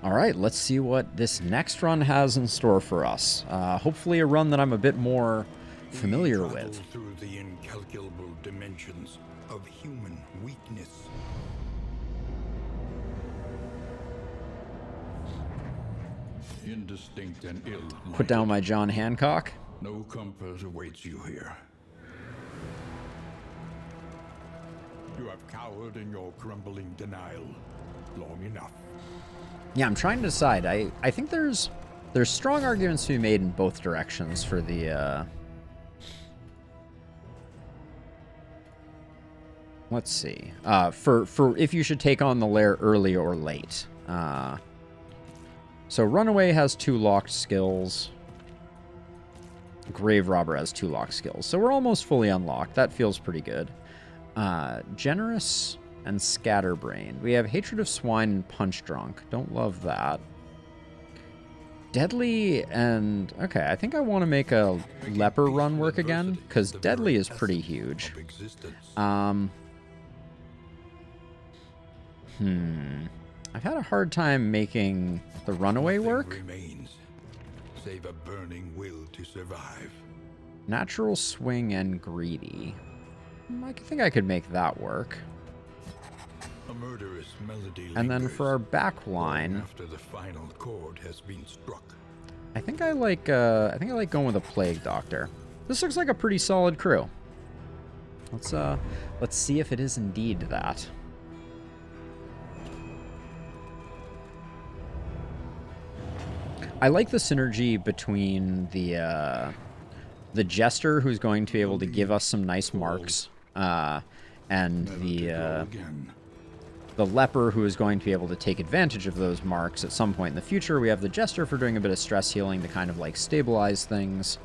All right, let's see what this next run has in store for us. Hopefully a run that I'm a bit more familiar We travel with. through the incalculable dimensions of human weakness. Indistinct and ill. Put down my John Hancock. No comfort awaits you here. You have cowered in your crumbling denial long enough. Yeah, I'm trying to decide. I think there's strong arguments to be made in both directions for the let's see. For if you should take on the lair early or late. So Runaway has 2 locked skills. Grave Robber has 2 locked skills. So we're almost fully unlocked. That feels pretty good. Generous and Scatterbrained. We have Hatred of Swine and Punch Drunk. Don't love that. Deadly and... Okay, I think I want to make a Leper run work again, because Deadly is pretty huge. I've had a hard time making the Runaway work. Remains, save a burning will to survive. Natural Swing and Greedy. I think I could make that work. A murderous melody And then lingers for our back line, after the final chord has been struck. I think I like going with a Plague Doctor. This looks like a pretty solid crew. Let's see if it is indeed that. I like the synergy between the Jester, who's going to be able to give us some nice marks, and the Leper, who is going to be able to take advantage of those marks at some point in the future. We have the Jester for doing a bit of stress healing to kind of like stabilize things.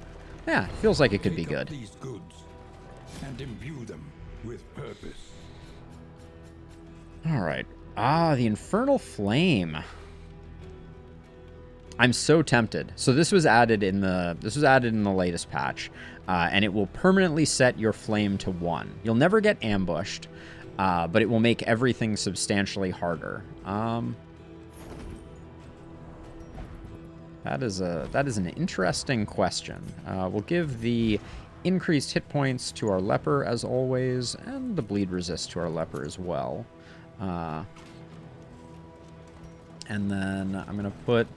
Yeah, it feels like it could be good. These goods and imbue them with purpose. All right. The Infernal Flame. I'm so tempted. So this was added in the latest patch, and it will permanently set your flame to 1. You'll never get ambushed, but it will make everything substantially harder. That is an interesting question. We'll give the increased hit points to our Leper as always, and the bleed resist to our Leper as well. And then I'm gonna put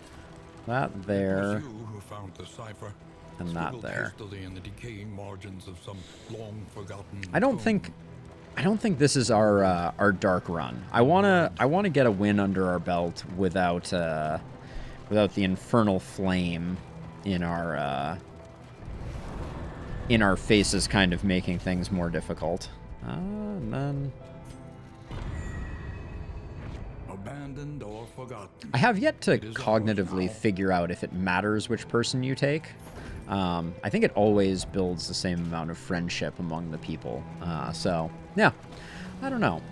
that there, and that there. I don't think this is our dark run. I wanna get a win under our belt without the Infernal Flame in our faces, kind of making things more difficult. And then Abandoned or forgotten. I have yet to cognitively figure out if it matters which person you take. I think it always builds the same amount of friendship among the people. So, yeah, I don't know.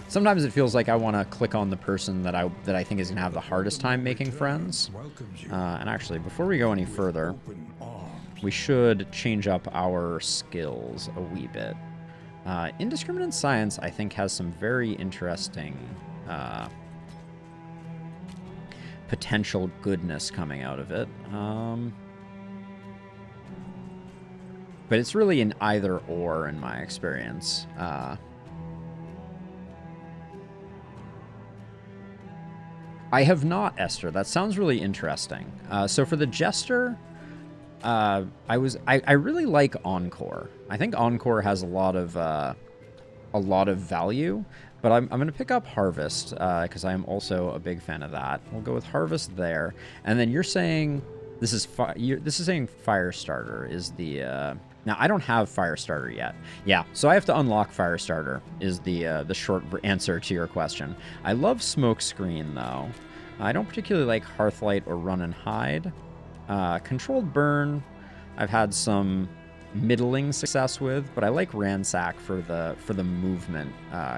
Sometimes it feels like I want to click on the person that I think is going to have the hardest time making friends. And actually, before we go any further, we should change up our skills a wee bit. Indiscriminate Science, I think, has some very interesting potential goodness coming out of it. But it's really an either or in my experience. I have not, Esther. That sounds really interesting. So for the Jester, I really like Encore. I think Encore has a lot of value, but I'm going to pick up Harvest because I am also a big fan of that. We'll go with Harvest there, and then you're saying this is saying Firestarter is the. Now I don't have Firestarter yet. Yeah, so I have to unlock Firestarter. Is the short answer to your question. I love Smokescreen though. I don't particularly like Hearthlight or Run and Hide. Controlled Burn, I've had some middling success with, but I like Ransack for the movement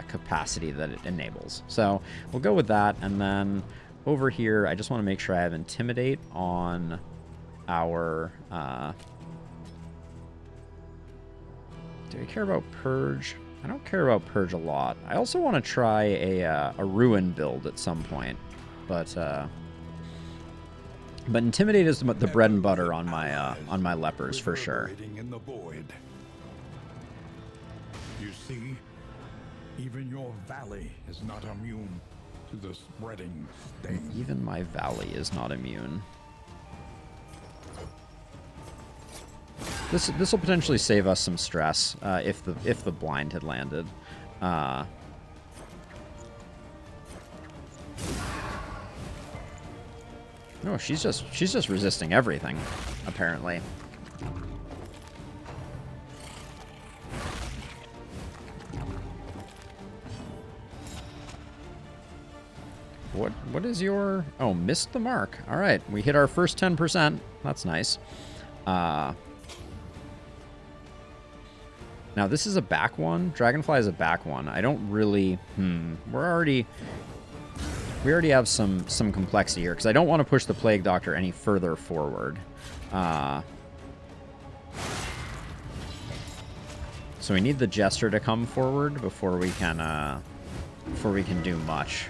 capacity that it enables. So we'll go with that, and then over here, I just want to make sure I have Intimidate on our. Do I care about Purge? I don't care about Purge a lot. I also want to try a Ruin build at some point. But intimidate is the bread and butter on my lepers for sure. Reverberating in the void. You see, even your valley is not immune to the spreading stain. Even my valley is not immune. This will potentially save us some stress if the blind had landed. No, she's just resisting everything, apparently. What is your... Oh, missed the mark. All right, we hit our first 10%. That's nice. Now, this is a back one. Dragonfly is a back one. I don't really... We already have some complexity here, because I don't want to push the Plague Doctor any further forward. So we need the Jester to come forward before we can do much.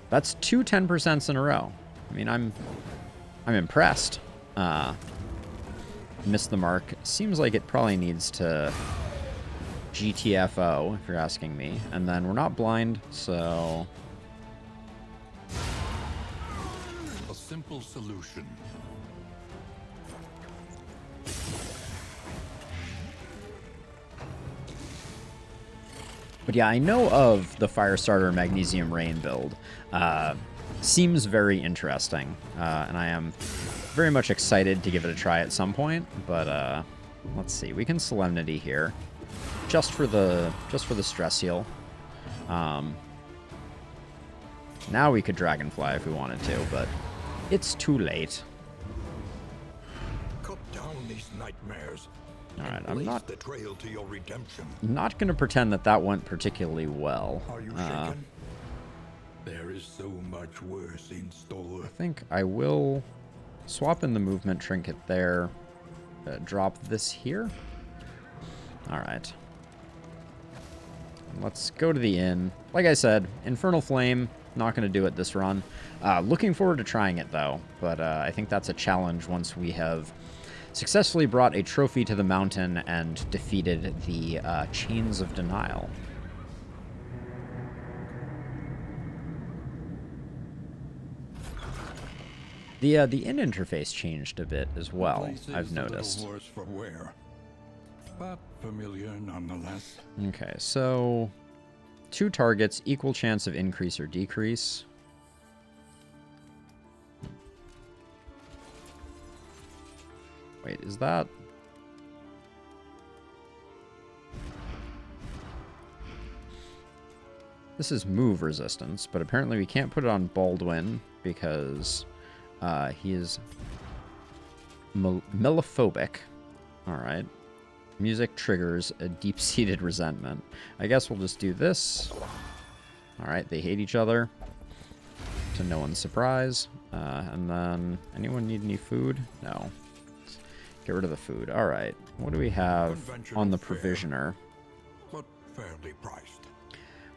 That's two 10% in a row. I mean, I'm impressed. Missed the mark. Seems like it probably needs to GTFO, if you're asking me. And then we're not blind, so... A simple solution. But yeah, I know of the Firestarter Magnesium Rain build. Seems very interesting, and I am very much excited to give it a try at some point. But let's see, we can Solemnity here, just for the stress heal. Now we could Dragonfly if we wanted to, but it's too late. Cut down these nightmares. All right, and I'm blaze not the trail to your redemption. not going to pretend that went particularly well. Are you shaken? There is so much worse in store. I think I will swap in the movement trinket there. Drop this here. All right. Let's go to the inn. Like I said, Infernal Flame, not going to do it this run. Looking forward to trying it, though. But I think that's a challenge once we have successfully brought a trophy to the mountain and defeated the Chains of Denial. The inn interface changed a bit as well, Place is I've a little noticed. worse for wear, but familiar nonetheless. Okay, so 2 targets, equal chance of increase or decrease. Wait, is that... This is move resistance, but apparently we can't put it on Baldwin because he is melophobic. Alright. Music triggers a deep-seated resentment. I guess we'll just do this. Alright, they hate each other. To no one's surprise. And then, anyone need any food? No. Get rid of the food. Alright, what do we have on the provisioner? But fairly priced.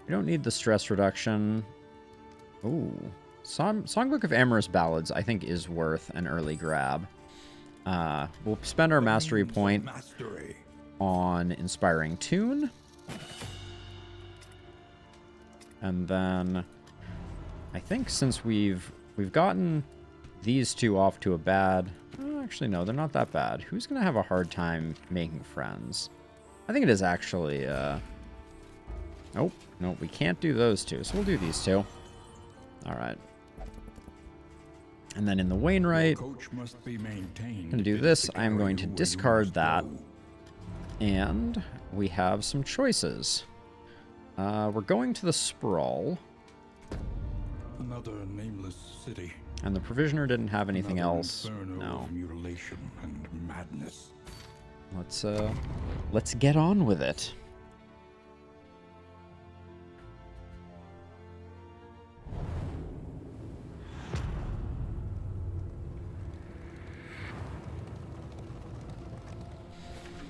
We don't need the stress reduction. Ooh. Songbook of Amorous Ballads, I think, is worth an early grab. We'll spend our mastery point on Inspiring Tune. And then I think since we've gotten these two off to a bad... actually, no, they're not that bad. Who's going to have a hard time making friends? I think it is actually... Oh, no, we can't do those two, so we'll do these two. All right. And then in the Wainwright, I'm going to do this. I'm going to discard that. And we have some choices. We're going to the Sprawl. Another nameless city. And the Provisioner didn't have anything else. No. Mutilation and madness. Let's get on with it.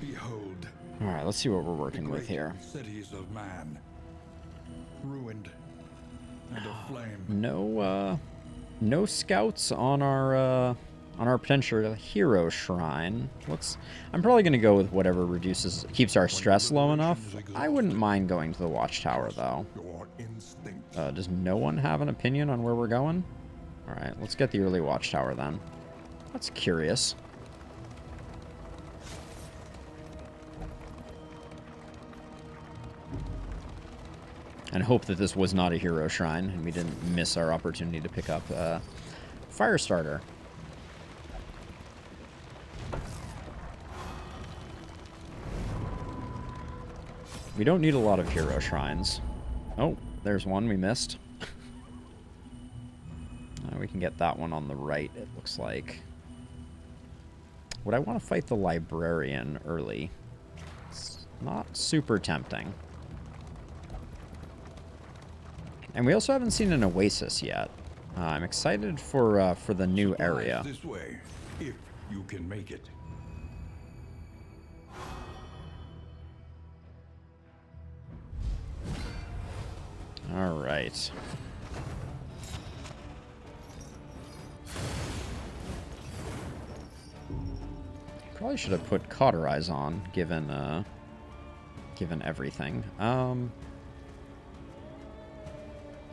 Behold. All right, let's see what we're working with great here. Cities of man. ruined and aflame. No scouts on our potential hero shrine. I'm probably gonna go with whatever keeps our stress low enough. I wouldn't mind going to the watchtower though. Your instincts. Does no one have an opinion on where we're going? All right, let's get the early watchtower then. That's curious. And hope that this was not a hero shrine and we didn't miss our opportunity to pick up Firestarter. We don't need a lot of hero shrines. Oh, there's one we missed. We can get that one on the right, it looks like. Would I want to fight the Librarian early? It's not super tempting. And we also haven't seen an oasis yet. I'm excited for the new area. This way, if you can make it. All right. Probably should have put Cauterize on, given everything.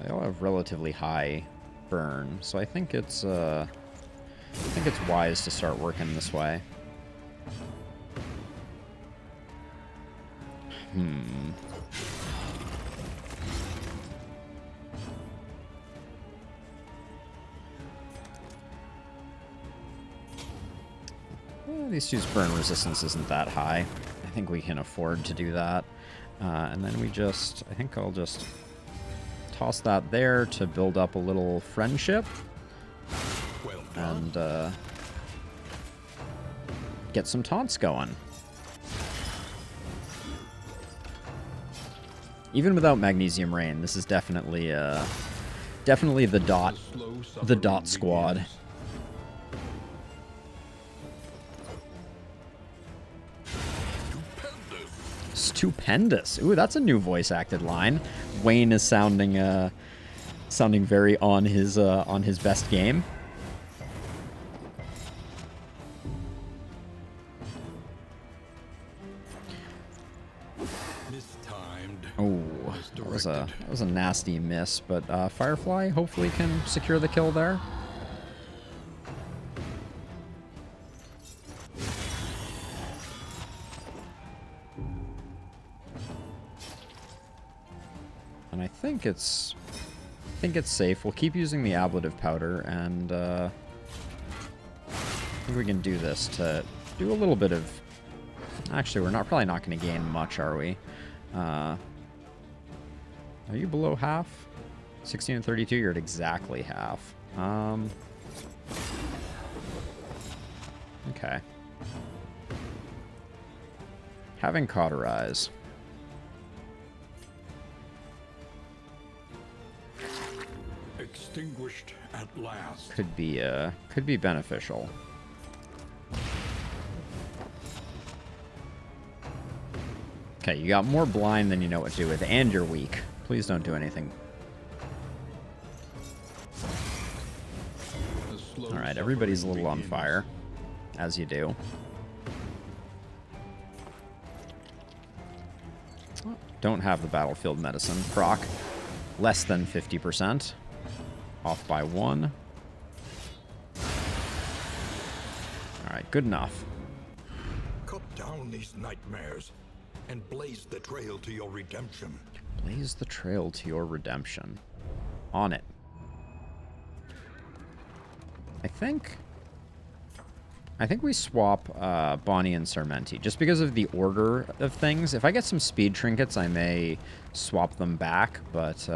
They all have relatively high burn, so I think it's wise to start working this way. These two's burn resistance isn't that high. I think we can afford to do that. And then I think I'll just toss that there to build up a little friendship. Well done. And get some taunts going. Even without Magnesium Rain, this is definitely the dot squad. Stupendous. Ooh, that's a new voice acted line. Wayne is sounding very on his best game. Mistimed. Oh, that was a nasty miss, but Firefly hopefully can secure the kill there. And I think it's safe. We'll keep using the ablative powder, and I think we can do this to do a little bit of. Actually, we're probably not going to gain much, are we? Are you below half? 16 and 32. You're at exactly half. Okay. Having Cauterize. Extinguished at last. Could be beneficial. Okay, you got more blind than you know what to do with, and you're weak. Please don't do anything. Alright, everybody's a little on fire. As you do. Don't have the battlefield medicine. Proc. Less than 50%. Off by 1. Alright, good enough. Cut down these nightmares and blaze the trail to your redemption. Blaze the trail to your redemption. On it. I think we swap Bonnie and Sarmenti, just because of the order of things. If I get some speed trinkets, I may swap them back, but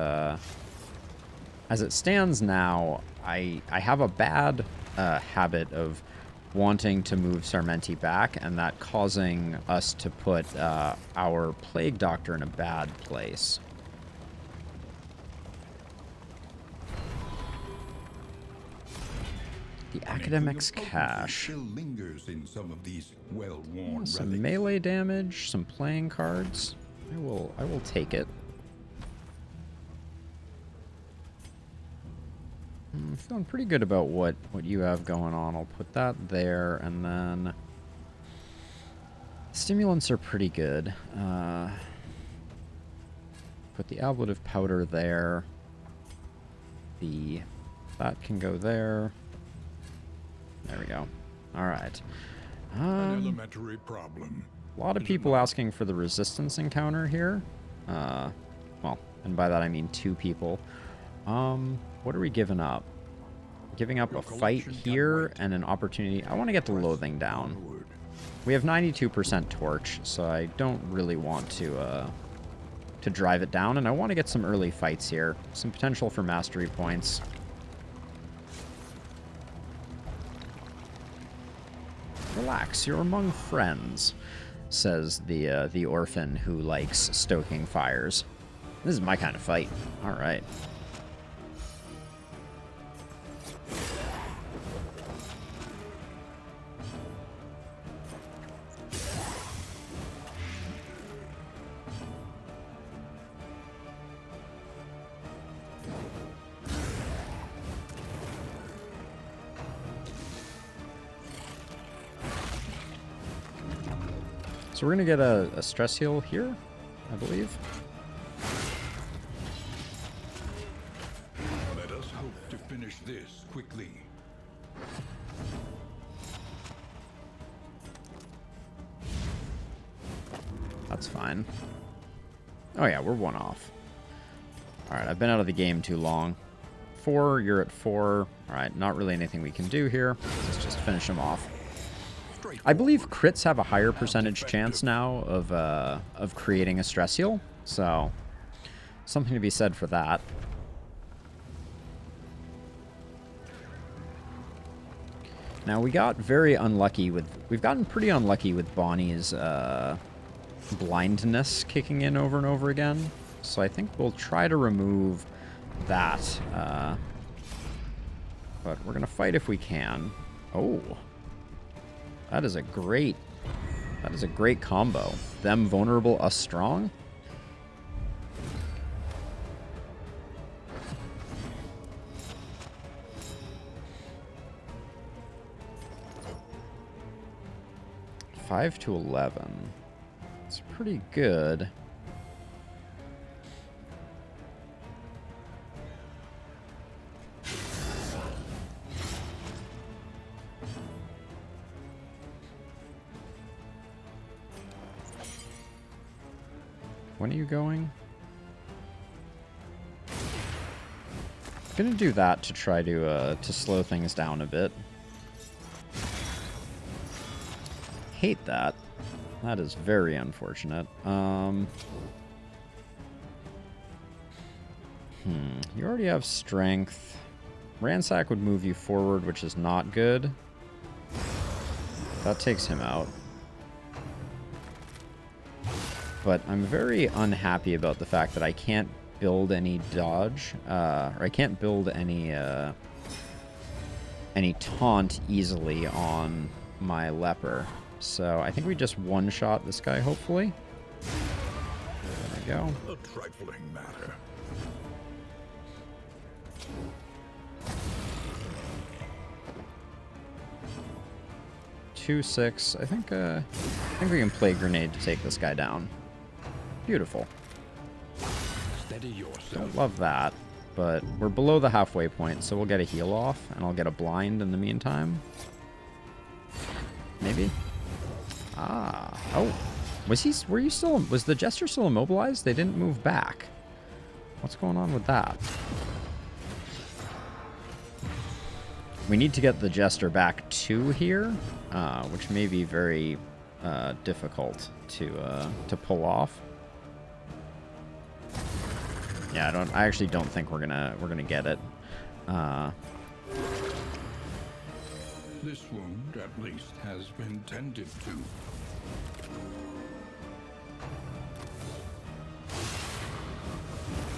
as it stands now, I have a bad habit of wanting to move Sarmenti back, and that causing us to put our Plague Doctor in a bad place. The Academic's Cache. Still lingers in some of these well-worn Some relics. melee damage, some playing cards. I will take it. I'm feeling pretty good about what you have going on. I'll put that there, and then stimulants are pretty good. Put the ablative powder there. That can go there. There we go. All right. An elementary problem. A lot of people asking for the resistance encounter here. Well, and by that I mean 2 people. What are we giving up? Giving up a fight here and an opportunity. I want to get the loathing down. We have 92% torch, so I don't really want to drive it down, and I want to get some early fights here. Some potential for mastery points. Relax, you're among friends, says the orphan who likes stoking fires. This is my kind of fight. All right. So we're going to get a stress heal here, I believe. Let us hope to finish this quickly. That's fine. Oh yeah, we're 1 off. Alright, I've been out of the game too long. 4, you're at 4. Alright, not really anything we can do here. Let's just finish him off. I believe crits have a higher percentage chance now of creating a stress heal, so something to be said for that. Now we got very unlucky with, we've gotten pretty unlucky with Bonnie's blindness kicking in over and over again, so I think we'll try to remove that, but we're gonna fight if we can. Oh. That is a great combo. Them vulnerable, us strong. Five to 11. It's pretty good. When are you going? I'm gonna do that to try to slow things down a bit. Hate that. That is very unfortunate. You already have strength. Ransack would move you forward, which is not good. That takes him out. But I'm very unhappy about the fact that I can't build any dodge, or I can't build any taunt easily on my leper. So I think we just one-shot this guy, hopefully. There we go. A trifling matter. Two, 6. I think we can play grenade to take this guy down. Beautiful. Steady yourself. Don't love that, but we're below the halfway point, so we'll get a heal off, and I'll get a blind in the meantime. Maybe. Ah. Oh. Was the Jester still immobilized? They didn't move back. What's going on with that? We need to get the Jester back 2 here, which may be very difficult to pull off. Yeah, I actually don't think we're gonna get it. This wound, at least, has been tended to.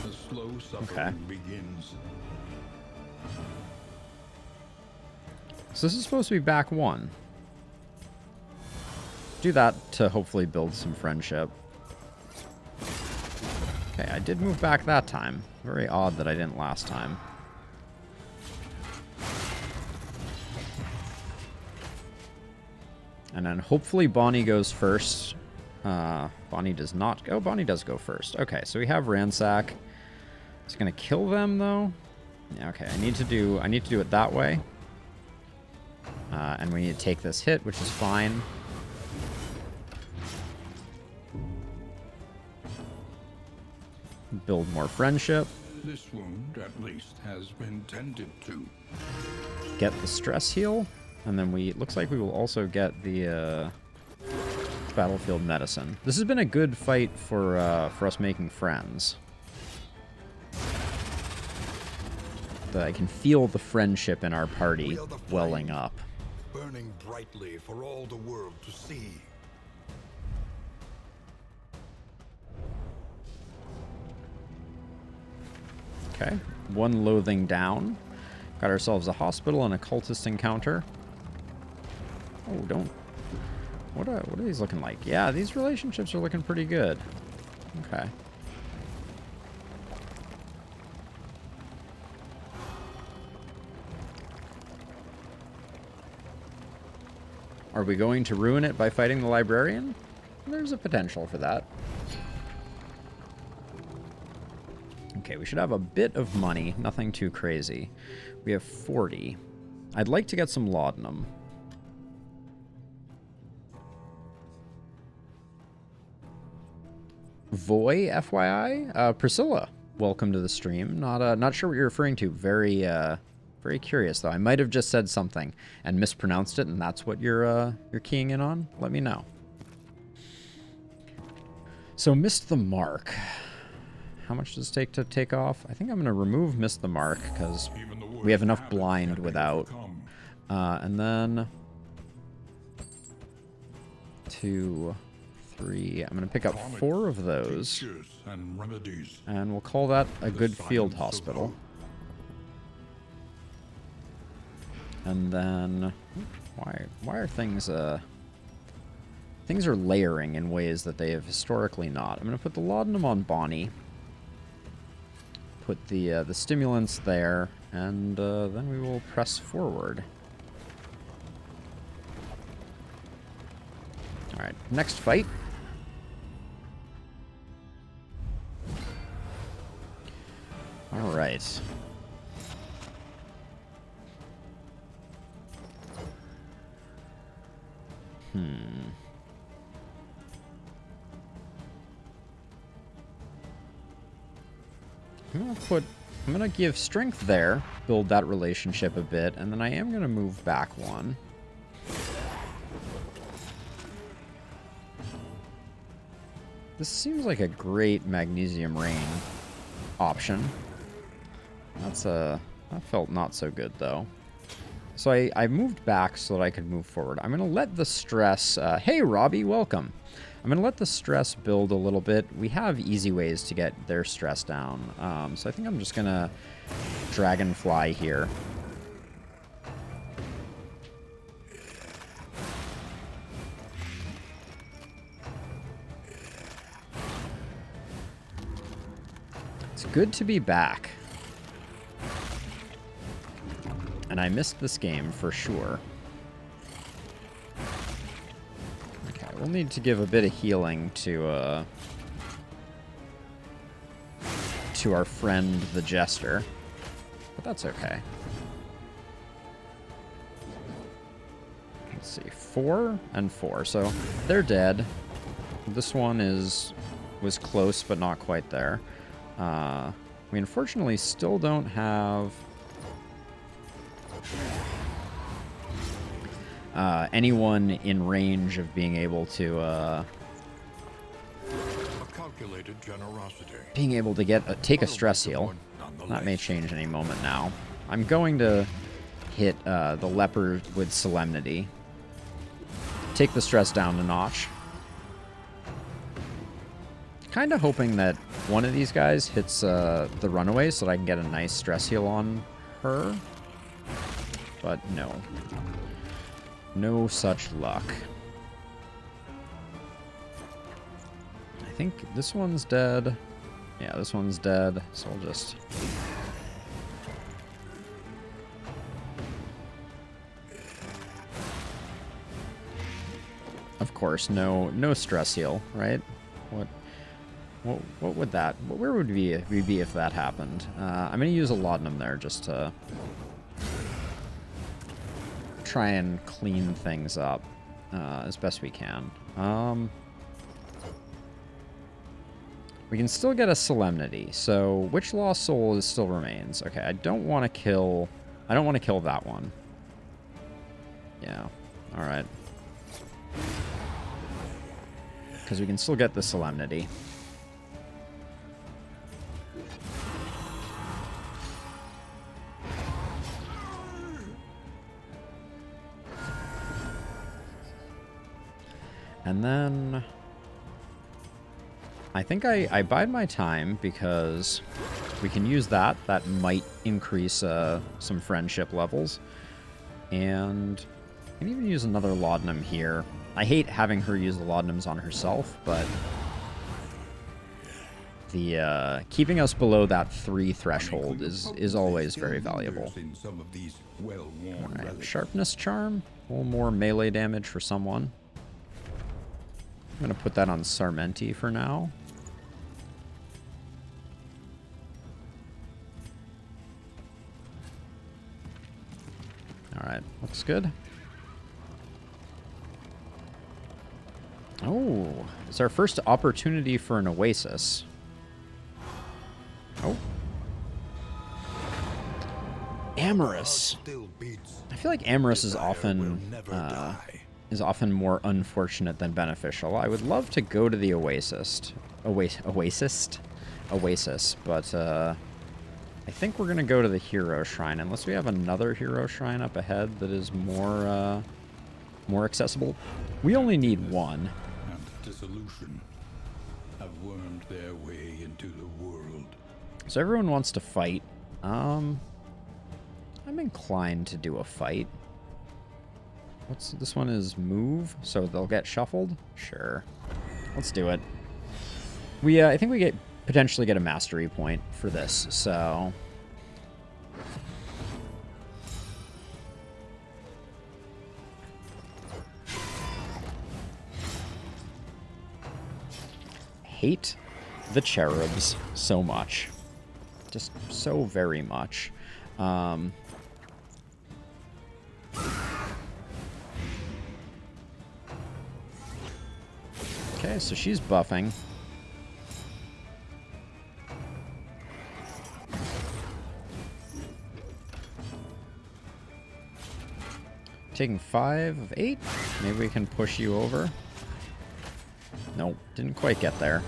The slow suffering begins. So this is supposed to be back 1. Do that to hopefully build some friendship. Okay, I did move back that time. Very odd that I didn't last time. And then hopefully Bonnie goes first. Bonnie does not. Oh, Bonnie does go first. Okay, so we have Ransack. It's gonna kill them though. Yeah, okay, I need to do it that way. And we need to take this hit, which is fine. Build more friendship. This wound, at least, has been tended to. Get the stress heal. And then looks like we will also get the battlefield medicine. This has been a good fight for us making friends. I can feel the friendship in our party welling up. Burning brightly for all the world to see. Okay, one loathing down. Got ourselves a hospital and a cultist encounter. Oh, don't... What are these looking like? Yeah, these relationships are looking pretty good. Okay. Are we going to ruin it by fighting the Librarian? There's a potential for that. Okay, we should have a bit of money. Nothing too crazy. We have 40. I'd like to get some laudanum. Voy, FYI? Priscilla, welcome to the stream. Not sure what you're referring to. Very curious, though. I might have just said something and mispronounced it, and that's what you're keying in on. Let me know. So, missed the mark. How much does it take to take off? I think I'm going to remove Miss the Mark, because we have enough blind without. And then 2, 3. I'm going to pick up 4 of those. And we'll call that a good field hospital. And then... Why are things... Things are layering in ways that they have historically not. I'm going to put the laudanum on Bonnie. Put the stimulants there, and then we will press forward. Alright, next fight. Alright. I'm gonna give strength there, build that relationship a bit, and then I am gonna move back one. This seems like a great magnesium rain option. That felt not so good though. So I moved back so that I could move forward. I'm gonna let the stress, hey Robbie, welcome. I'm going to let the stress build a little bit. We have easy ways to get their stress down. So I think I'm just going to dragonfly here. It's good to be back. And I missed this game for sure. We'll need to give a bit of healing to our friend the Jester, but that's okay. Let's see, 4 and 4, so they're dead. This one was close, but not quite there. We unfortunately still don't have anyone in range of being able to take a stress heal. That may change any moment now. I'm going to hit the leper with Solemnity. Take the stress down a notch. Kind of hoping that one of these guys hits the runaway so that I can get a nice stress heal on her. But no. No such luck. I think this one's dead. Yeah, this one's dead. So I'll just... Of course, no stress heal, right? What would that? Where would we be if that happened? I'm gonna use a laudanum there just to try and clean things up as best we can. We can still get a solemnity. So which lost soul still remains? Okay, I don't want to kill that one. Yeah. All right. Because we can still get the solemnity. And then I think I bide my time because we can use that. That might increase some friendship levels. And I can even use another laudanum here. I hate having her use the laudanums on herself, but the keeping us below that 3 threshold is always very valuable. Alright, sharpness charm. A little more melee damage for someone. I'm going to put that on Sarmenti for now. Alright, looks good. Oh, it's our first opportunity for an oasis. Oh. Amorous. I feel like Amorous is often more unfortunate than beneficial. I would love to go to the Oasis, but I think we're gonna go to the Hero Shrine unless we have another Hero Shrine up ahead that is more accessible. We only need one. And dissolution have wormed their way into the world. So everyone wants to fight. I'm inclined to do a fight. This one is move, so they'll get shuffled? Sure. Let's do it. I think we potentially get a mastery point for this, so hate the cherubs so much. Just so very much. Okay, so she's buffing. Taking 5 of 8. Maybe we can push you over. Nope, didn't quite get there.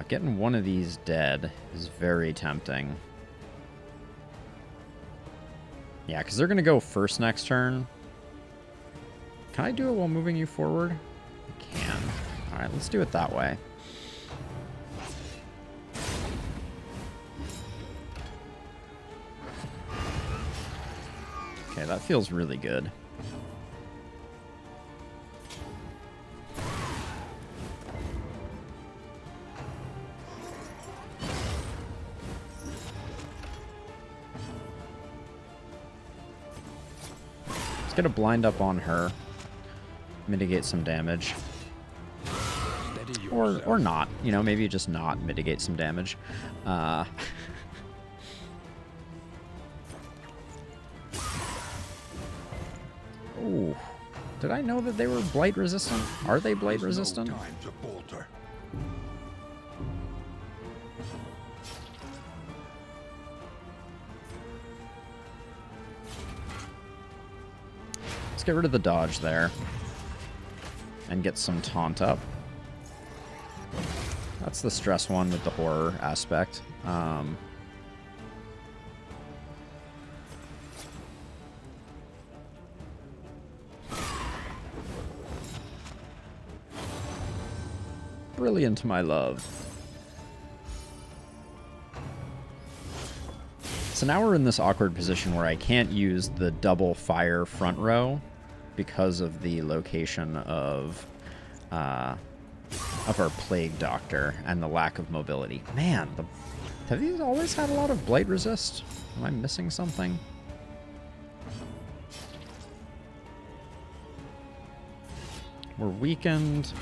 Getting one of these dead is very tempting. Yeah, because they're going to go first next turn. Can I do it while moving you forward? I can. Alright, let's do it that way. Okay, that feels really good. Let's get a blind up on her. Mitigate some damage. Or not. You know, maybe just not mitigate some damage. Ooh. Did I know that they were blight resistant? Are they blight resistant? No time to falter. Let's get rid of the dodge there. And get some taunt up. That's the stress one with the horror aspect. Brilliant, my love. So now we're in this awkward position where I can't use the double fire front row because of the location of our plague doctor and the lack of mobility. Man, Have these always had a lot of blight resist? Am I missing something? We're weakened.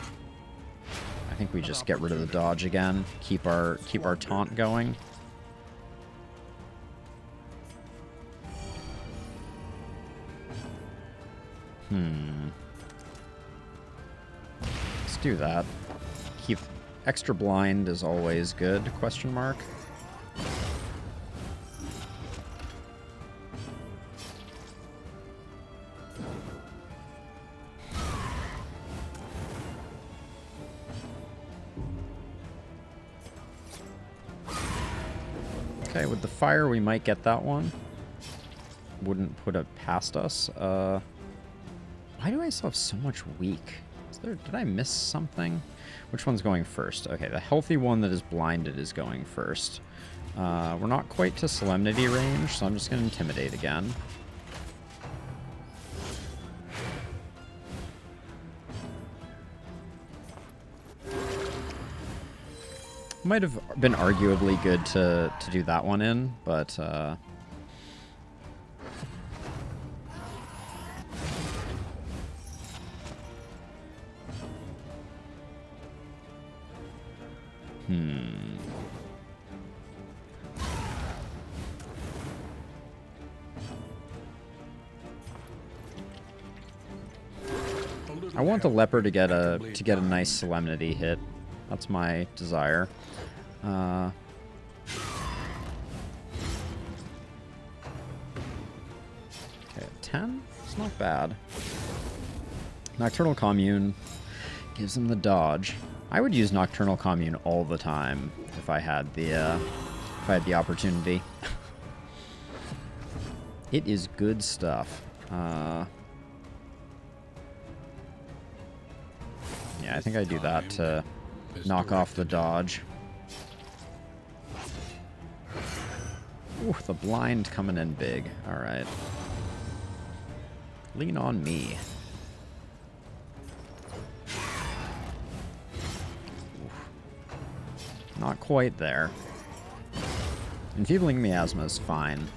I think we just get rid of the dodge again. Keep our taunt going. Let's do that. Keep extra blind is always good, question mark. Okay, with the fire we might get that one. Wouldn't put it past us. Why do I still have so much weak? Did I miss something? Which one's going first? Okay, the healthy one that is blinded is going first. We're not quite to Solemnity range, so I'm just going to Intimidate again. Might have been arguably good to do that one in, but... I want the leper to get a nice Solemnity hit. That's my desire. Okay, 10? It's not bad. Nocturnal Commune gives him the dodge. I would use Nocturnal Commune all the time if I had the opportunity. It is good stuff. Yeah, I think I do that to knock off the dodge. Ooh, the blind coming in big. All right. Lean on me. Oof. Not quite there. Enfeebling Miasma is fine.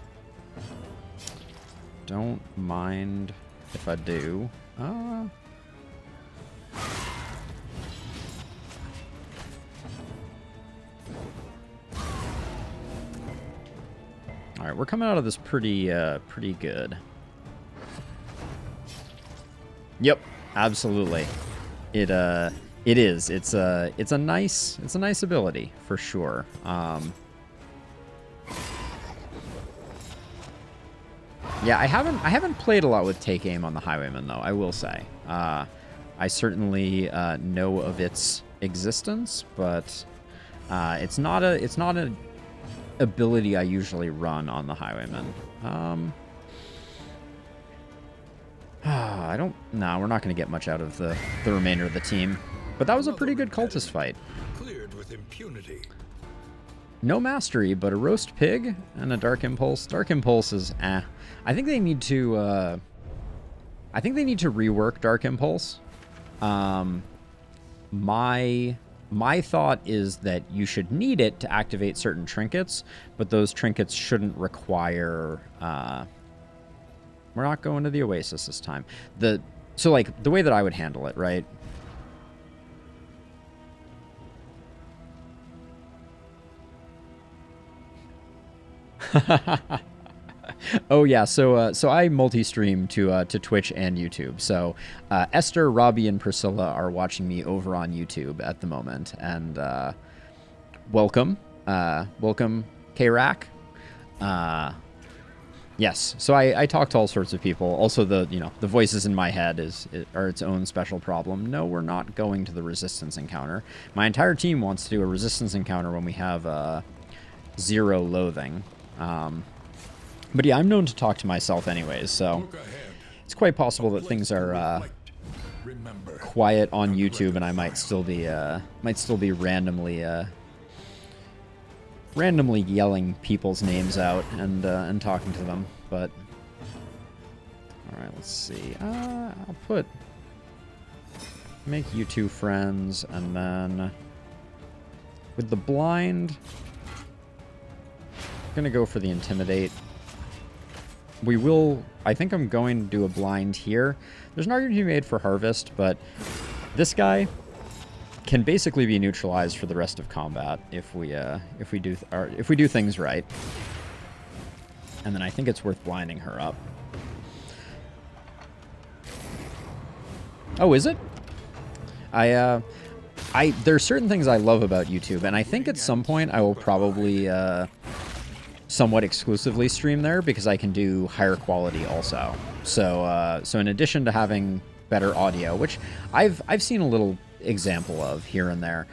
Don't mind if I do. All right, we're coming out of this pretty good. Yep, absolutely. It is. It's a nice ability for sure. Yeah, I haven't played a lot with Take Aim on the Highwayman though. I will say. I certainly know of its existence, but it's not an ability I usually run on the Highwayman. No, we're not going to get much out of the remainder of the team. But that was a pretty good cultist fight. Cleared with impunity. No mastery, but a roast pig and a dark impulse. Dark impulse is I think they need to rework dark impulse. My thought is that you should need it to activate certain trinkets, but those trinkets shouldn't require... we're not going to the Oasis this time. So, like, the way that I would handle it, right? Oh yeah, so I multi-stream to Twitch and YouTube. So Esther, Robbie, and Priscilla are watching me over on YouTube at the moment, and welcome, K-Rack. Yes, so I talk to all sorts of people. Also, the voices in my head are its own special problem. No, we're not going to the resistance encounter. My entire team wants to do a resistance encounter when we have 0 loathing. But yeah, I'm known to talk to myself anyways, so it's quite possible that things are quiet on YouTube, and I might still be randomly yelling people's names out and talking to them. But all right, let's see. I'll make you two friends, and then with the blind, Gonna go for the Intimidate. We will... I think I'm going to do a blind here. There's an argument to be made for Harvest, but this guy can basically be neutralized for the rest of combat if we do things right. And then I think it's worth blinding her up. Oh, is it? There's certain things I love about YouTube, and I think at some point I will probably somewhat exclusively stream there because I can do higher quality also. So in addition to having better audio, which I've seen a little example of here and there,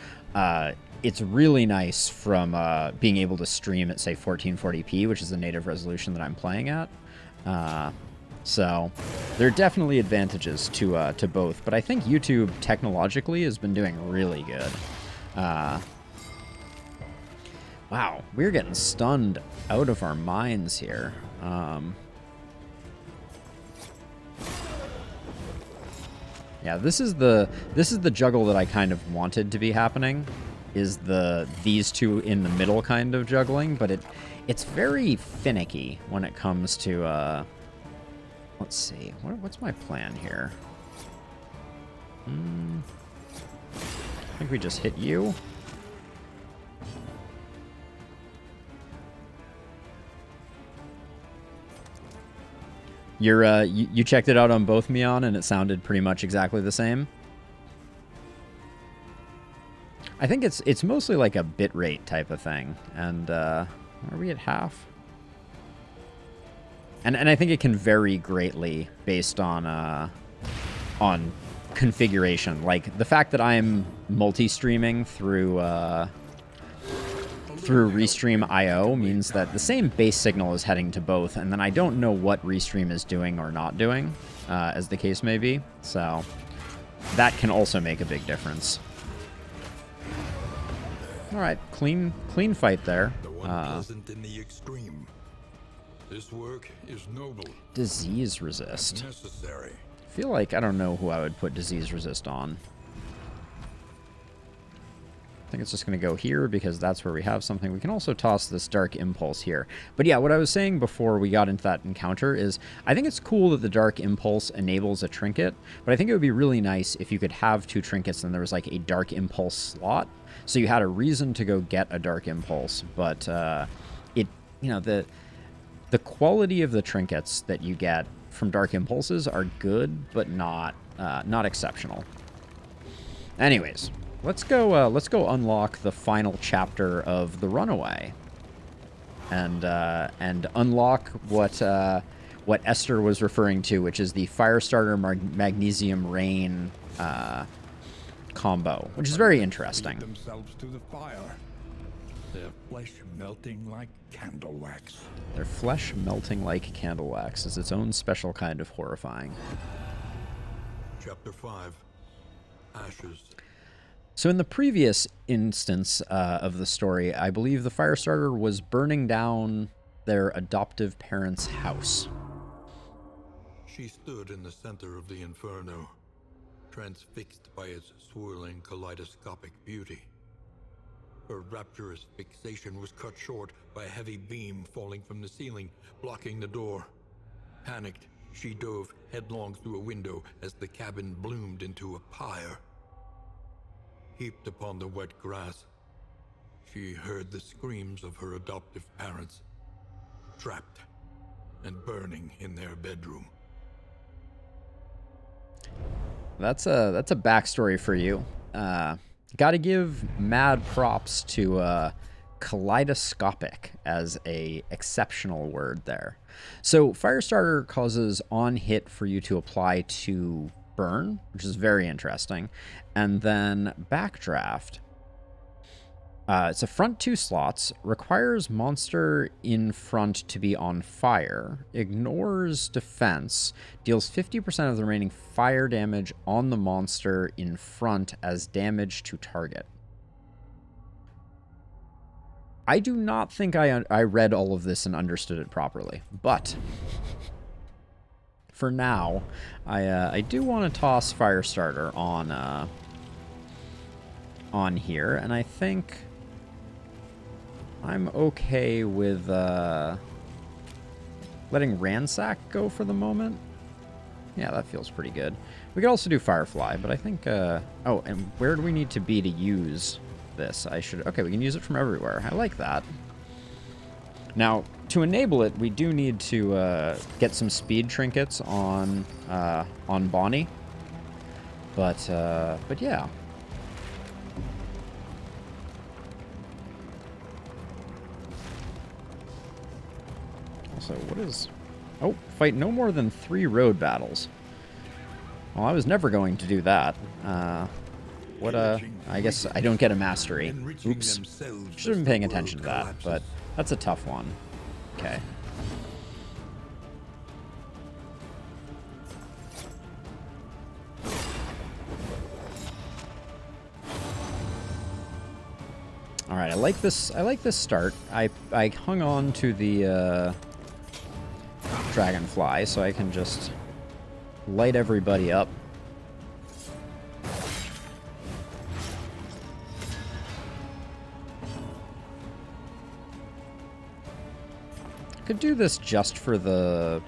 it's really nice from being able to stream at say 1440p, which is the native resolution that I'm playing at. So there are definitely advantages to both, but I think YouTube technologically has been doing really good. Wow, we're getting stunned out of our minds here. Yeah, this is the juggle that I kind of wanted to be happening, is these two in the middle kind of juggling, but it's very finicky when it comes to let's see, what's my plan here? I think we just hit you. You checked it out on both Mion, and it sounded pretty much exactly the same. I think it's mostly like a bitrate type of thing, and are we at half? And I think it can vary greatly based on configuration. Like the fact that I'm multi-streaming through Restream IO means that the same base signal is heading to both, and then I don't know what Restream is doing or not doing, as the case may be. So that can also make a big difference. All right, clean fight there. The one pleasant in the extreme. This work is noble. Disease resist. Necessary. I feel like I don't know who I would put disease resist on. I think it's just going to go here because that's where we have something. We can also toss this Dark Impulse here. But yeah, what I was saying before we got into that encounter is I think it's cool that the Dark Impulse enables a trinket, but I think it would be really nice if you could have two trinkets and there was like a Dark Impulse slot, so you had a reason to go get a Dark Impulse. But the quality of the trinkets that you get from Dark Impulses are good, but not exceptional. Anyways. Let's go unlock the final chapter of the Runaway, and unlock what Esther was referring to, which is the Firestarter Magnesium Rain combo, which is very interesting. Themselves to the fire, their flesh melting like candle wax. Their flesh melting like candle wax is its own special kind of horrifying. Chapter 5, Ashes. So in the previous instance of the story, I believe the Firestarter was burning down their adoptive parents' house. She stood in the center of the inferno, transfixed by its swirling kaleidoscopic beauty. Her rapturous fixation was cut short by a heavy beam falling from the ceiling, blocking the door. Panicked, she dove headlong through a window as the cabin bloomed into a pyre. Heaped upon the wet grass, she heard the screams of her adoptive parents, trapped and burning in their bedroom. That's a backstory for you. Got to give mad props to kaleidoscopic as a exceptional word there. So Firestarter causes on hit for you to apply to burn, which is very interesting. And then Backdraft. It's a front 2 slots, requires monster in front to be on fire, ignores defense, deals 50% of the remaining fire damage on the monster in front as damage to target. I do not think I read all of this and understood it properly, but for now, I do want to toss Firestarter on here, and I think I'm okay with letting Ransack go for the moment. Yeah, that feels pretty good. We could also do Firefly, but I think... oh, and where do we need to be to use this? Okay, we can use it from everywhere. I like that. Now, to enable it, we do need to get some speed trinkets on Bonnie. But yeah. Also, what is... Oh, fight no more than 3 road battles. Well, I was never going to do that. I guess I don't get a mastery. Oops. Should have been paying attention to that, but that's a tough one. Okay. All right, I like this start. I hung on to the dragonfly so I can just light everybody up. Could do this just for the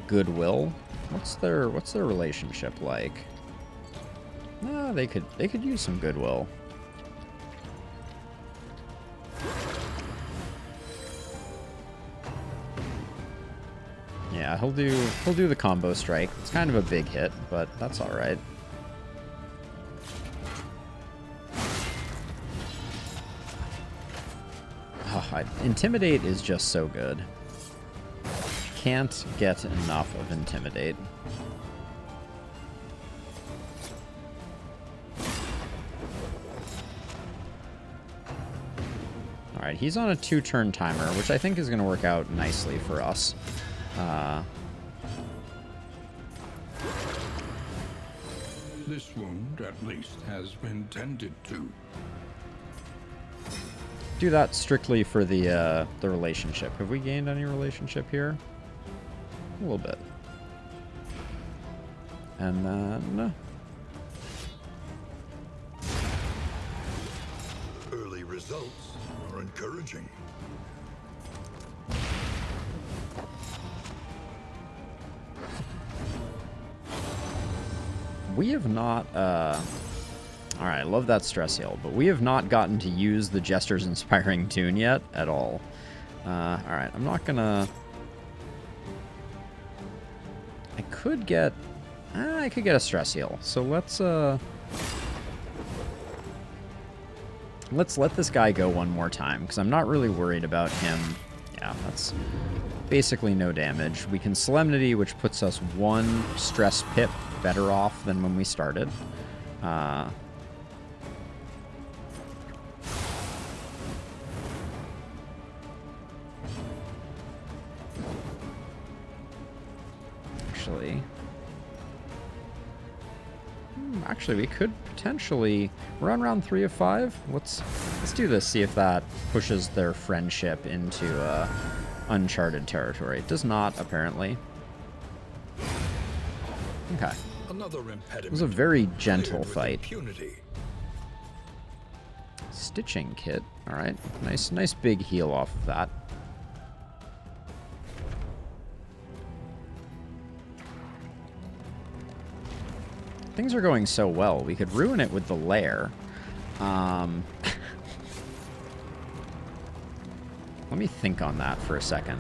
goodwill. What's their relationship like? No, they could use some goodwill. Yeah, he'll do the combo strike. It's kind of a big hit, but that's all right. Oh, Intimidate is just so good. Can't get enough of Intimidate. All right, he's on a 2-turn timer, which I think is going to work out nicely for us. This wound, at least, has been tended to. Do that strictly for the relationship. Have we gained any relationship here? A little bit. And then... Early results are encouraging. We have not, alright, I love that stress heal, but we have not gotten to use the Jester's Inspiring Tune yet, at all. Alright, I'm not gonna... I could get a stress heal, so let's let this guy go one more time, because I'm not really worried about him. Yeah, that's basically no damage. We can Solemnity, which puts us 1 stress pip better off than when we started. Actually, we could potentially... We're on round 3 of 5. Let's do this, see if that pushes their friendship into uncharted territory. It does not, apparently. Okay. It was a very gentle fight. Stitching kit. All right. Nice big heal off of that. Things are going so well. We could ruin it with the lair. Let me think on that for a second.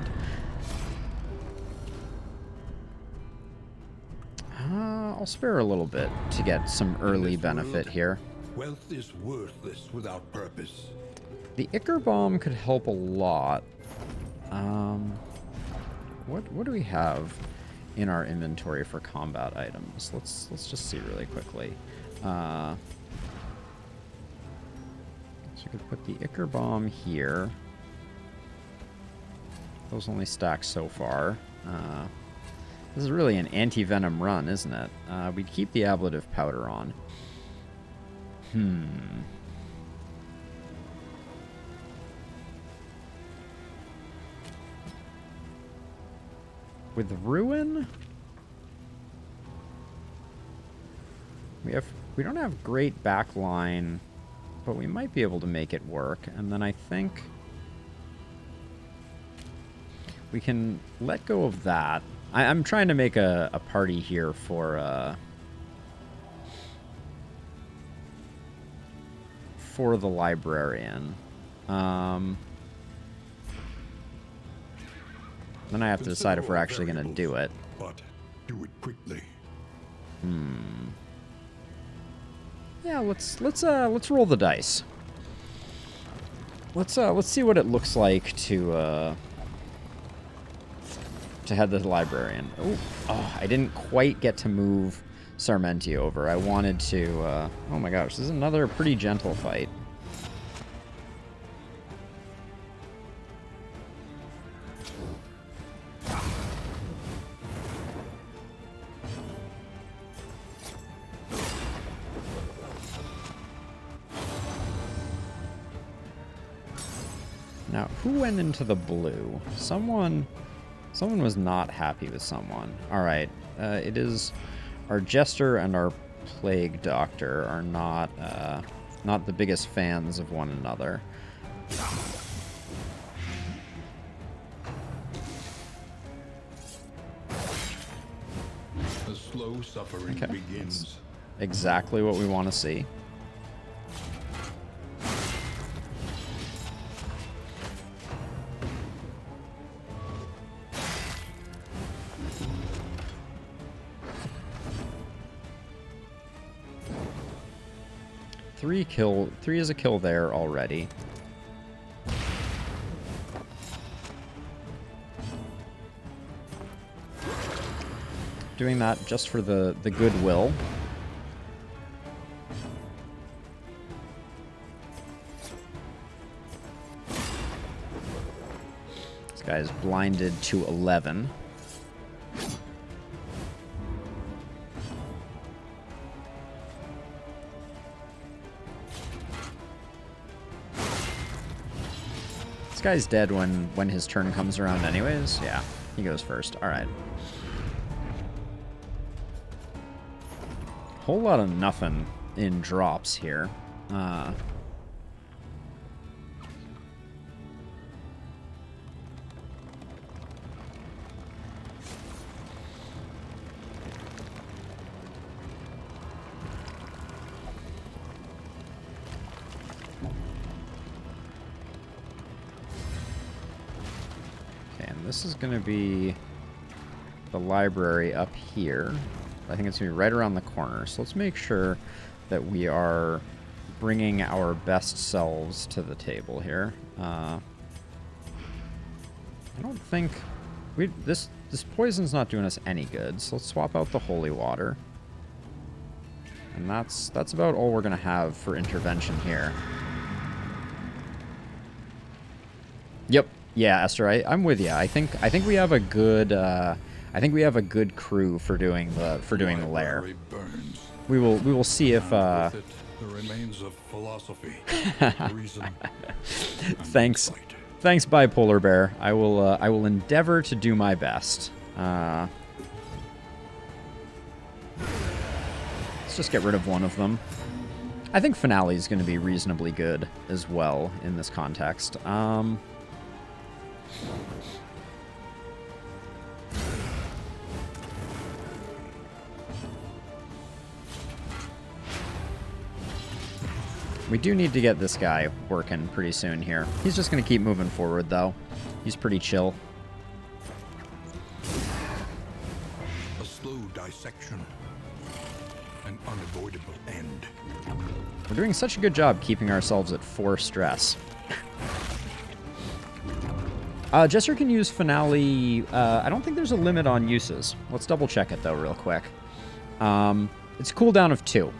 I'll spare a little bit to get some early benefit here. Wealth is worthless without purpose. The Ichor Bomb could help a lot. What do we have in our inventory for combat items? Let's just see really quickly. So we could put the Ichor Bomb here. Those only stack so far. This is really an anti-venom run, isn't it? We'd keep the ablative powder on. With Ruin, we don't have great backline, but we might be able to make it work. And then I think we can let go of that. I'm trying to make a party here for the Librarian. Then I have to decide if we're actually going to do it. But do it quickly. Yeah, let's roll the dice. Let's see what it looks like to head the Librarian. Oh, I didn't quite get to move Sarmenti over. I wanted to. Oh my gosh, this is another pretty gentle fight. Now, who went into the blue? Someone was not happy with someone. All right, it is our Jester and our Plague Doctor are not the biggest fans of one another. The slow suffering begins. That's exactly what we want to see. Three is a kill there already. Doing that just for the goodwill. This guy is blinded to 11. This guy's dead when his turn comes around anyways. Yeah, he goes first. All right. Whole lot of nothing in drops here. This is going to be the library up here. I think it's going to be right around the corner. So let's make sure that we are bringing our best selves to the table here. I don't think... This poison's not doing us any good, so let's swap out the holy water. And that's about all we're going to have for intervention here. Yep. Yeah, Esther, I'm with you. I think we have a good crew for doing the lair. We will see if the remains of philosophy, reason, Thanks, Bipolar Bear. I will endeavor to do my best. Let's just get rid of one of them. I think Finale is going to be reasonably good as well in this context. We do need to get this guy working pretty soon here. He's just going to keep moving forward, though. He's pretty chill. A slow dissection. An unavoidable end. We're doing such a good job keeping ourselves at 4 stress. Jester can use Finale. I don't think there's a limit on uses. Let's double check it, though, real quick. It's a cooldown of 2.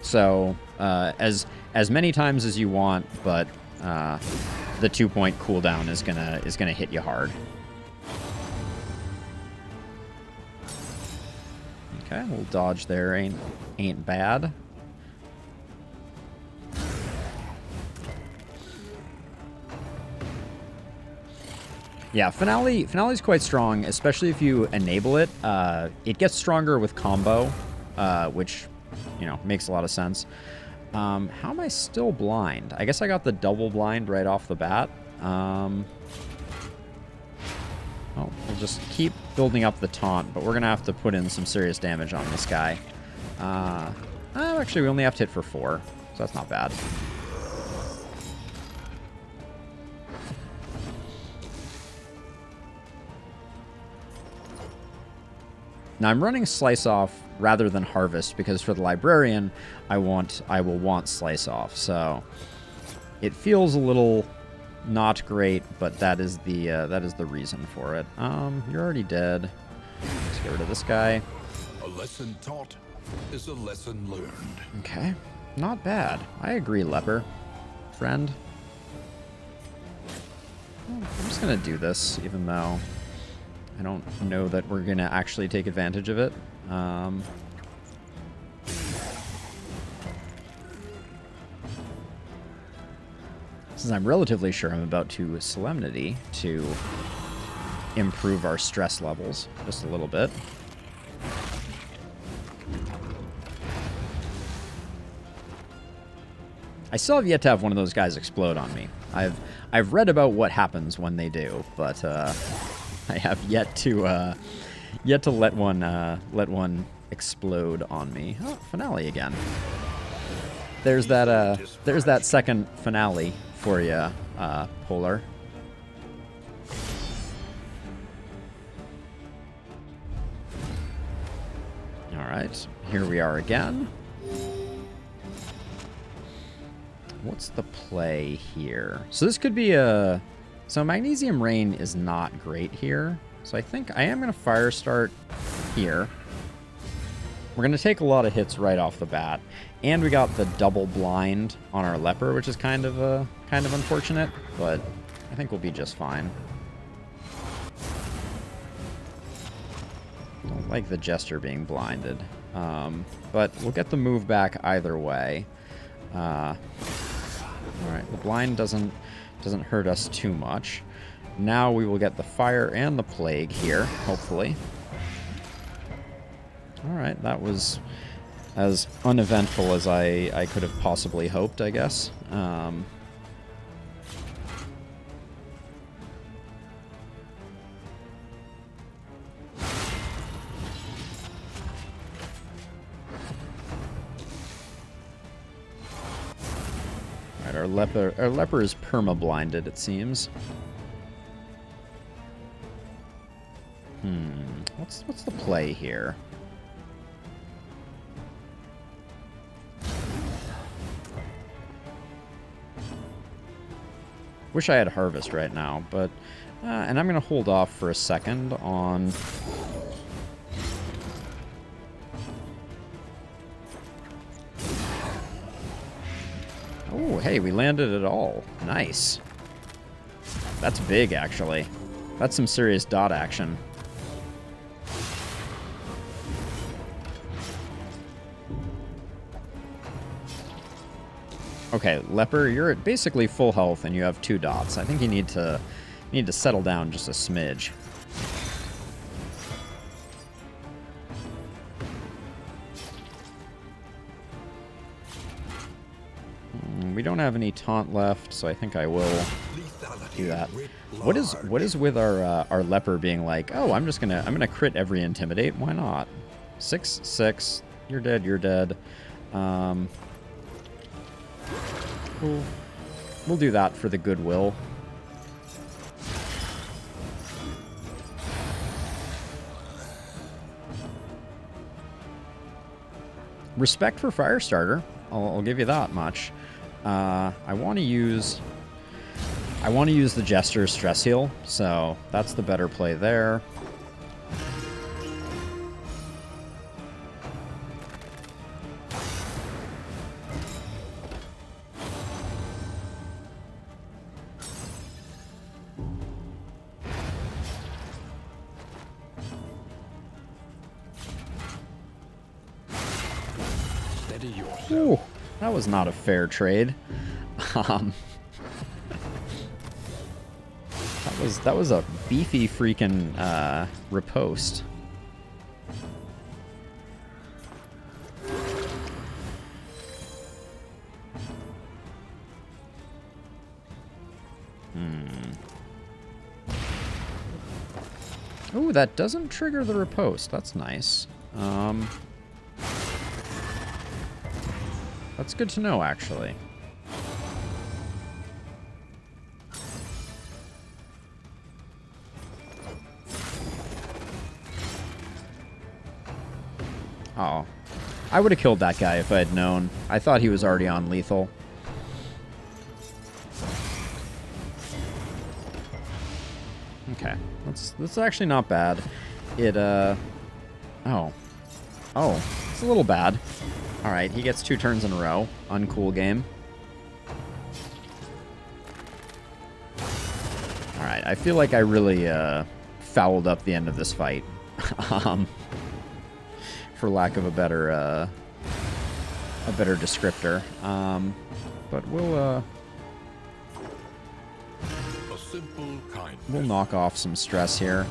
So, as many times as you want, but the 2-point cooldown is gonna hit you hard. Okay, a little dodge there ain't bad. Yeah, Finale's quite strong, especially if you enable it. It gets stronger with combo, which, you know, makes a lot of sense. How am I still blind? I guess I got the double blind right off the bat. Oh, we'll just keep building up the taunt, but we're going to have to put in some serious damage on this guy. Oh, actually, we only have to hit for 4, so that's not bad. Now, I'm running Slice Off rather than Harvest, because for the Librarian, I will want Slice Off, so it feels a little not great, but that is the reason for it. You're already dead. Let's get rid of this guy. A lesson taught is a lesson learned. Okay, not bad. I agree, Leper. Friend. I'm just gonna do this, even though I don't know that we're gonna actually take advantage of it. Since I'm relatively sure I'm about to Solemnity to improve our stress levels just a little bit. I still have yet to have one of those guys explode on me. I've read about what happens when they do, but I have yet to let one explode on me. Oh, finale again. There's that second finale for you, Polar. All right, here we are again. What's the play here? So this could be a... So Magnesium Rain is not great here. So I think I am going to Fire Start here. We're going to take a lot of hits right off the bat. And we got the double blind on our Leper, which is kind of unfortunate, but I think we'll be just fine. Don't like the Jester being blinded. But we'll get the move back either way. Alright, the blind doesn't hurt us too much. Now we will get the fire and the plague here, hopefully. Alright, that was as uneventful as I could have possibly hoped, I guess. Our leper is perma-blinded, it seems. What's the play here? Wish I had Harvest right now, but... and I'm going to hold off for a second on... Oh, hey, we landed it all. Nice. That's big, actually. That's some serious dot action. Okay, Leper, you're at basically full health and you have 2 dots. I think you need to settle down just a smidge. We don't have any taunt left, so I think I will do that. What is with our Leper being like, oh, I'm gonna crit every intimidate? Why not? 6/6. You're dead. You're dead. We'll do that for the goodwill. Respect for Firestarter. I'll give you that much. I want to use the Jester's Stress Heal, so that's the better play there. Ooh, that was not a fair trade. That was a beefy freaking riposte. Ooh, that doesn't trigger the riposte. That's nice. That's good to know, actually. Oh. I would have killed that guy if I had known. I thought he was already on lethal. Okay. That's actually not bad. It, Oh. Oh. It's a little bad. Alright, he gets 2 turns in a row. Uncool game. Alright, I feel like I really, fouled up the end of this fight. For lack of a better descriptor. But we'll, A simple kindness. we'll knock off some stress here.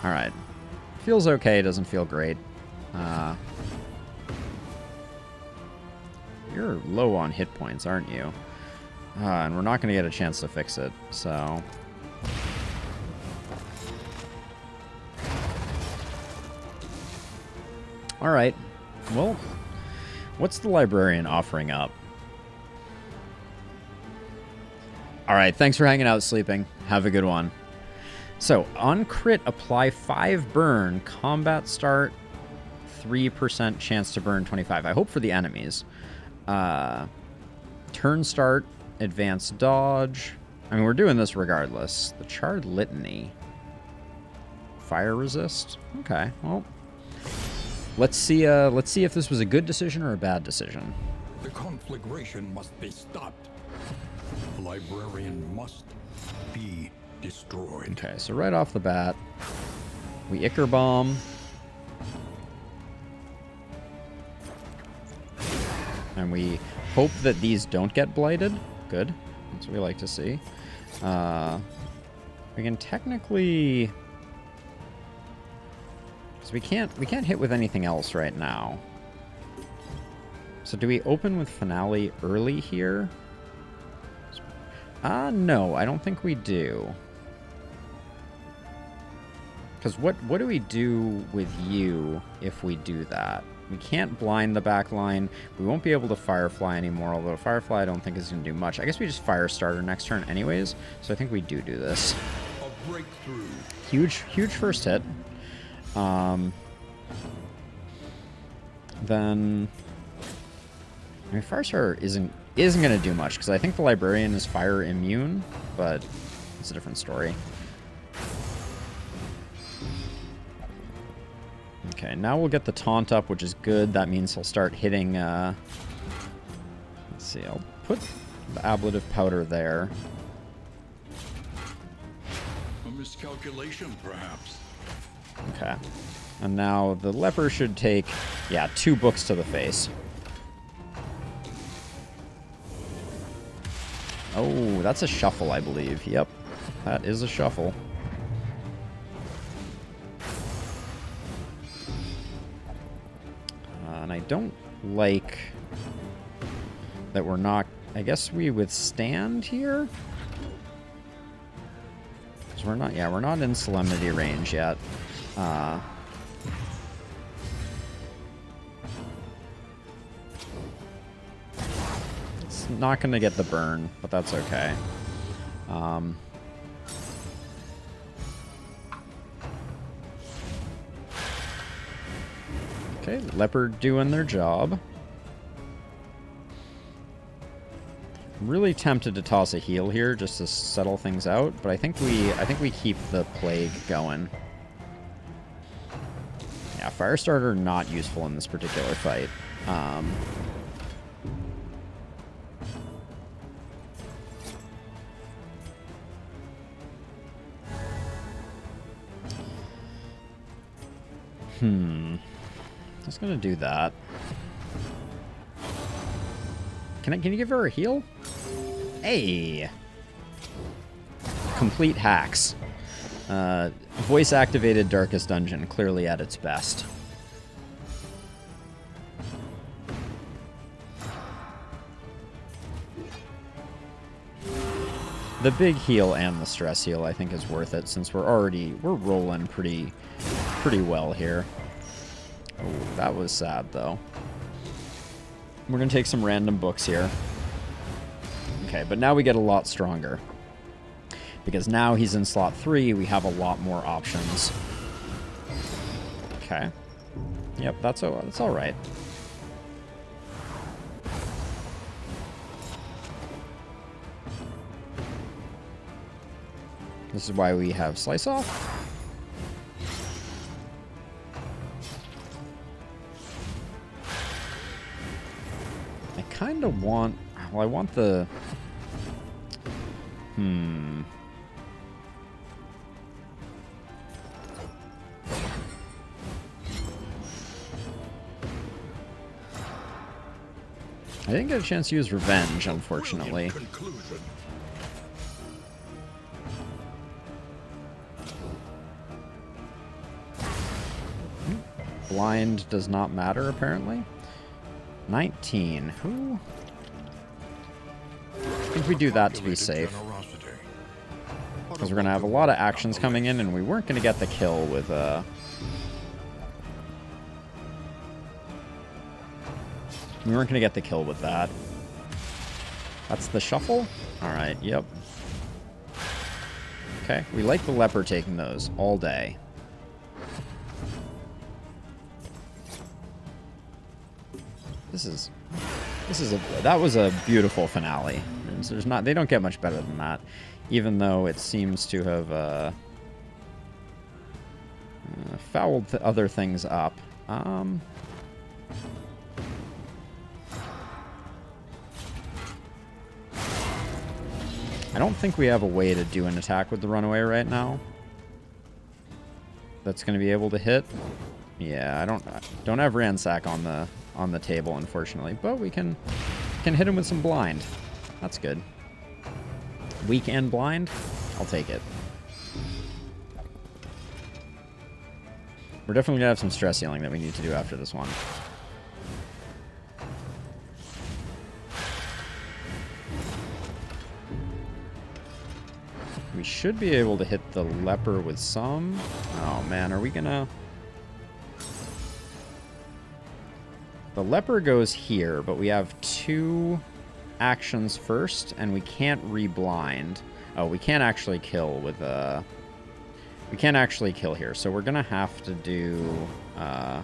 Alright. Feels okay, doesn't feel great. You're low on hit points, aren't you? And we're not going to get a chance to fix it, so... Alright. Well, what's the Librarian offering up? Alright, thanks for hanging out, Sleeping. Have a good one. So, on crit, apply 5 burn, combat start, 3% chance to burn 25. I hope for the enemies. Turn start, advanced dodge. I mean, we're doing this regardless. The Charred Litany. Fire resist? Okay, well. Let's see if this was a good decision or a bad decision. The conflagration must be stopped. The Librarian must be destroyed. Okay, so right off the bat, we Ichor Bomb. And we hope that these don't get blighted. Good. That's what we like to see. We can technically... Because we can't hit with anything else right now. So do we open with Finale early here? No, I don't think we do. Because what do we do with you if we do that? We can't blind the back line. We won't be able to Firefly anymore, although Firefly I don't think is going to do much. I guess we just Firestarter next turn anyways, so I think we do this. A breakthrough. Huge first hit. Then... I mean, Firestarter isn't going to do much, because I think the Librarian is fire immune, but it's a different story. Okay, now we'll get the taunt up, which is good. That means he'll start hitting, let's see, I'll put the ablative powder there. A miscalculation, perhaps. Okay. And now the leper should take, yeah, 2 books to the face. Oh, that's a shuffle, I believe. Yep, that is a shuffle. And I don't like that we're not... I guess we withstand here? Because we're not... Yeah, we're not in Solemnity range yet. It's not going to get the burn, but that's okay. Okay, Leopard doing their job. I'm really tempted to toss a heal here just to settle things out, but I think we keep the plague going. Yeah, Firestarter not useful in this particular fight. Just gonna do that. Can you give her a heal? Hey! Complete hacks. Voice-activated Darkest Dungeon, clearly at its best. The big heal and the stress heal, I think, is worth it since we're rolling pretty well here. Oh, that was sad though. We're gonna take some random books here. Okay, but now we get a lot stronger. Because now he's in slot 3, we have a lot more options. Okay. Yep, that's all right. This is why we have Slice Off. I kind of want... Well, I want the... I didn't get a chance to use Revenge, unfortunately. Blind does not matter, apparently. 19. Who? I think we do that to be safe. Because we're going to have a lot of actions coming in, and we weren't going to get the kill with... We weren't going to get the kill with that. That's the shuffle? Alright, yep. Okay, we like the leper taking those all day. That was a beautiful finale. They don't get much better than that, even though it seems to have fouled other things up. I don't think we have a way to do an attack with the runaway right now. That's going to be able to hit. Yeah, I don't have ransack on the table, unfortunately, but we can hit him with some blind. That's good. Weak and blind, I'll take it. We're definitely gonna have some stress healing that we need to do after this one. We should be able to hit the leper with some. Oh man, are we gonna... The leper goes here, but we have 2 actions first, and we can't re-blind. Oh, we can't actually kill with we can't actually kill here, so we're gonna have to do... we're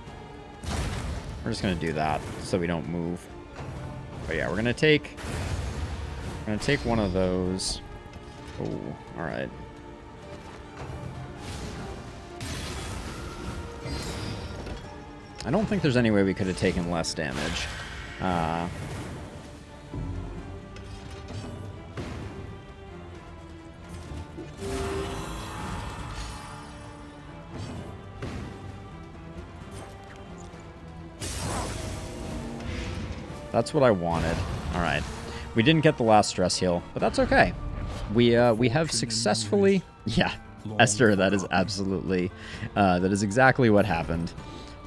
just gonna do that so we don't move. But yeah, we're gonna take one of those. Oh, all right. I don't think there's any way we could have taken less damage. That's what I wanted. All right. We didn't get the last stress heal, but that's okay. We have successfully... Yeah, Esther, that is absolutely... that is exactly what happened.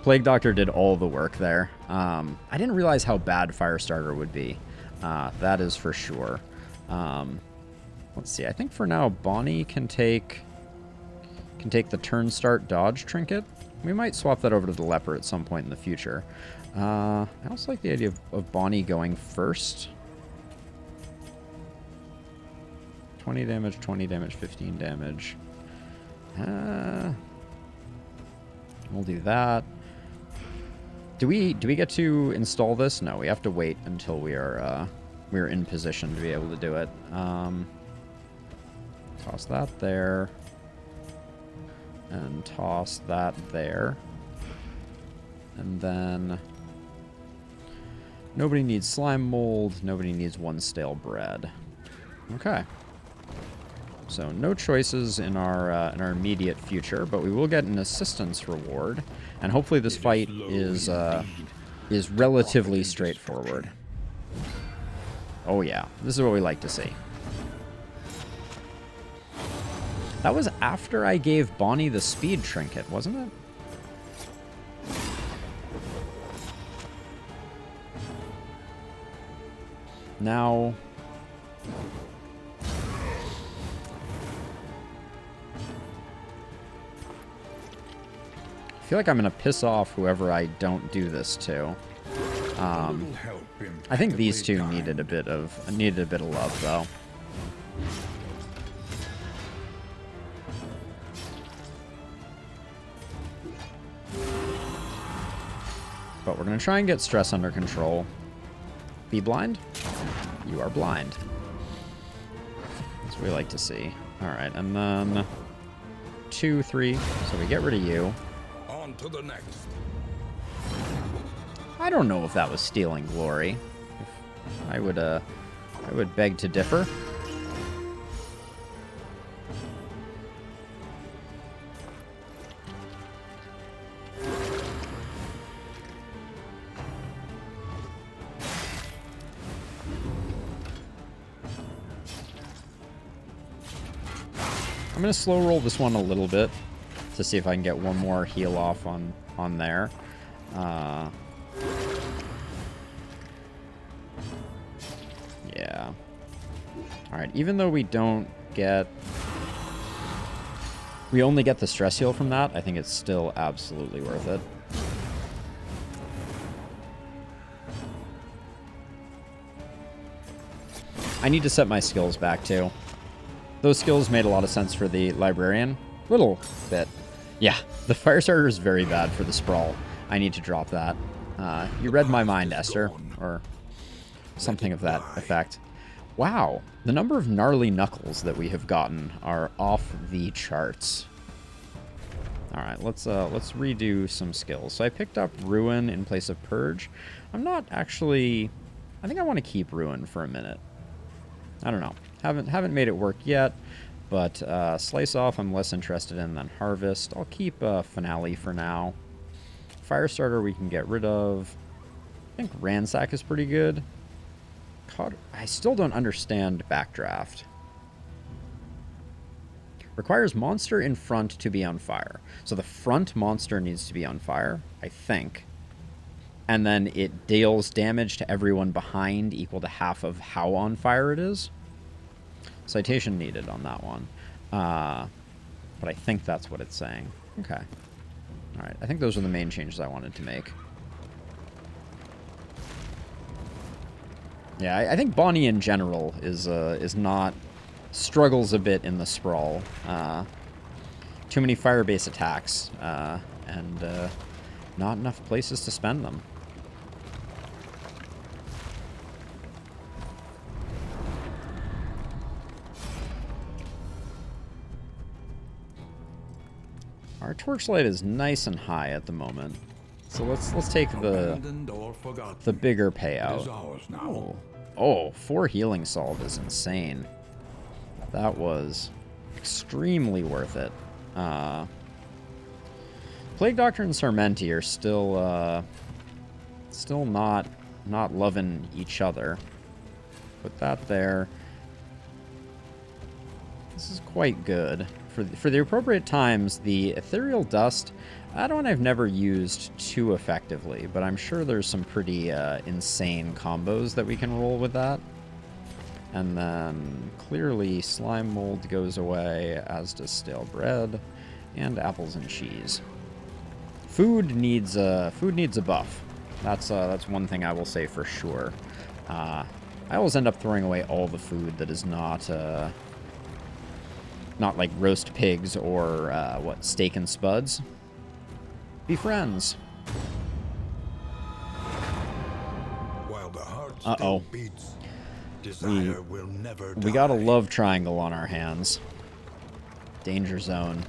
Plague Doctor did all the work there. I didn't realize how bad Firestarter would be. That is for sure. Let's see. I think for now, Bonnie can take the turn start dodge trinket. We might swap that over to the leper at some point in the future. I also like the idea of Bonnie going first. 20 damage, 20 damage, 15 damage. We'll do that. Do we get to install this? No, we have to wait until we're in position to be able to do it. Toss that there. And toss that there. And then... Nobody needs slime mold. Nobody needs 1 stale bread. Okay. So no choices in our immediate future, but we will get an assistance reward, and hopefully this fight is relatively straightforward. Oh yeah, this is what we like to see. That was after I gave Bonnie the speed trinket, wasn't it? Now... I feel like I'm going to piss off whoever I don't do this to. I think these two needed a bit of love, though. But we're going to try and get stress under control. Be blind? You are blind. That's what we like to see. Alright, and then 2, 3. So we get rid of you. On to the next. I don't know if that was stealing glory. I would beg to differ. I'm going to slow roll this one a little bit to see if I can get one more heal off on there. Yeah. Alright, even though we don't get... We only get the stress heal from that, I think it's still absolutely worth it. I need to set my skills back, too. Those skills made a lot of sense for the Librarian. Little bit. Yeah, the Firestarter is very bad for the Sprawl. I need to drop that. You read my mind, Esther. Or something of that effect. Wow, the number of gnarly knuckles that we have gotten are off the charts. Alright, let's redo some skills. So I picked up Ruin in place of Purge. I'm not actually... I think I want to keep Ruin for a minute. I don't know. Haven't made it work yet, but Slice Off I'm less interested in than Harvest. I'll keep Finale for now. Firestarter we can get rid of. I think Ransack is pretty good. I still don't understand Backdraft. Requires monster in front to be on fire. So the front monster needs to be on fire, I think. And then it deals damage to everyone behind equal to half of how on fire it is. Citation needed on that one. But I think that's what it's saying. Okay. Alright, I think those are the main changes I wanted to make. Yeah, I think Bonnie in general is not... struggles a bit in the Sprawl. Too many fire-based attacks, and not enough places to spend them. Our torchlight is nice and high at the moment, so let's take the bigger payout. Oh, 4 healing salt is insane. That was extremely worth it. Plague Doctor and Sarmenti are still not loving each other. Put that there. This is quite good. For the appropriate times, the Ethereal Dust, that one I've never used too effectively, but I'm sure there's some pretty insane combos that we can roll with that. And then, clearly, Slime Mold goes away, as does Stale Bread, and Apples and Cheese. Food needs a buff. That's one thing I will say for sure. I always end up throwing away all the food that is not like roast pigs or, steak and spuds. Be friends. While the heart still beats, desire will never die. We got a love triangle on our hands. Danger zone.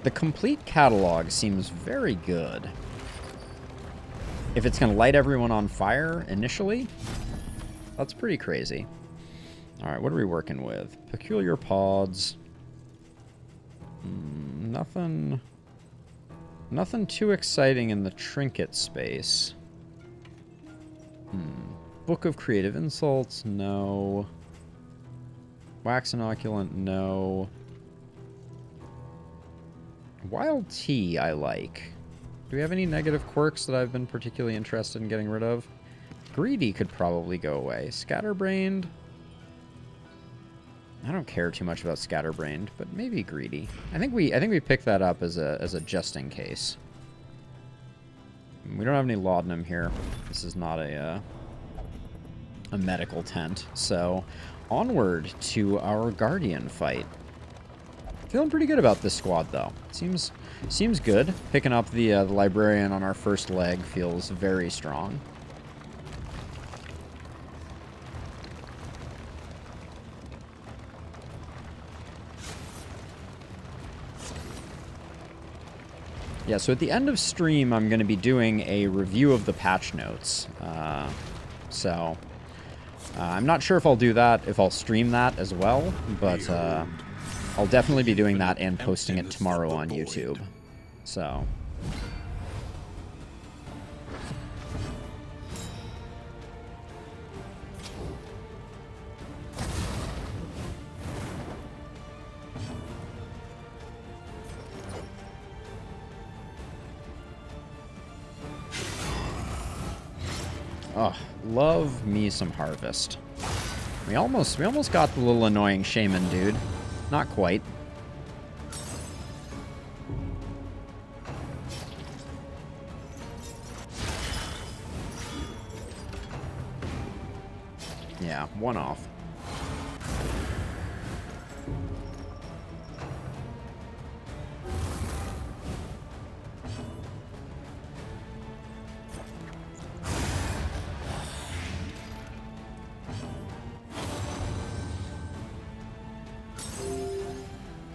The complete catalog seems very good. If it's going to light everyone on fire initially, that's pretty crazy. Alright, what are we working with? Peculiar pods. Nothing too exciting in the trinket space. Book of Creative Insults, no. Wax Inoculant, no. Wild Tea, I like. Do we have any negative quirks that I've been particularly interested in getting rid of? Greedy could probably go away. Scatterbrained. I don't care too much about Scatterbrained, but maybe Greedy. I think we picked that up as a just in case. We don't have any laudanum here. This is not a medical tent. So, onward to our Guardian fight. Feeling pretty good about this squad, though. Seems good. Picking up the Librarian on our first leg feels very strong. Yeah, so at the end of stream, I'm going to be doing a review of the patch notes. I'm not sure if I'll do that, if I'll stream that as well, but I'll definitely be doing that and posting it tomorrow on YouTube. So... Oh, love me some Harvest. We almost got the little annoying shaman dude. Not quite. Yeah, one off.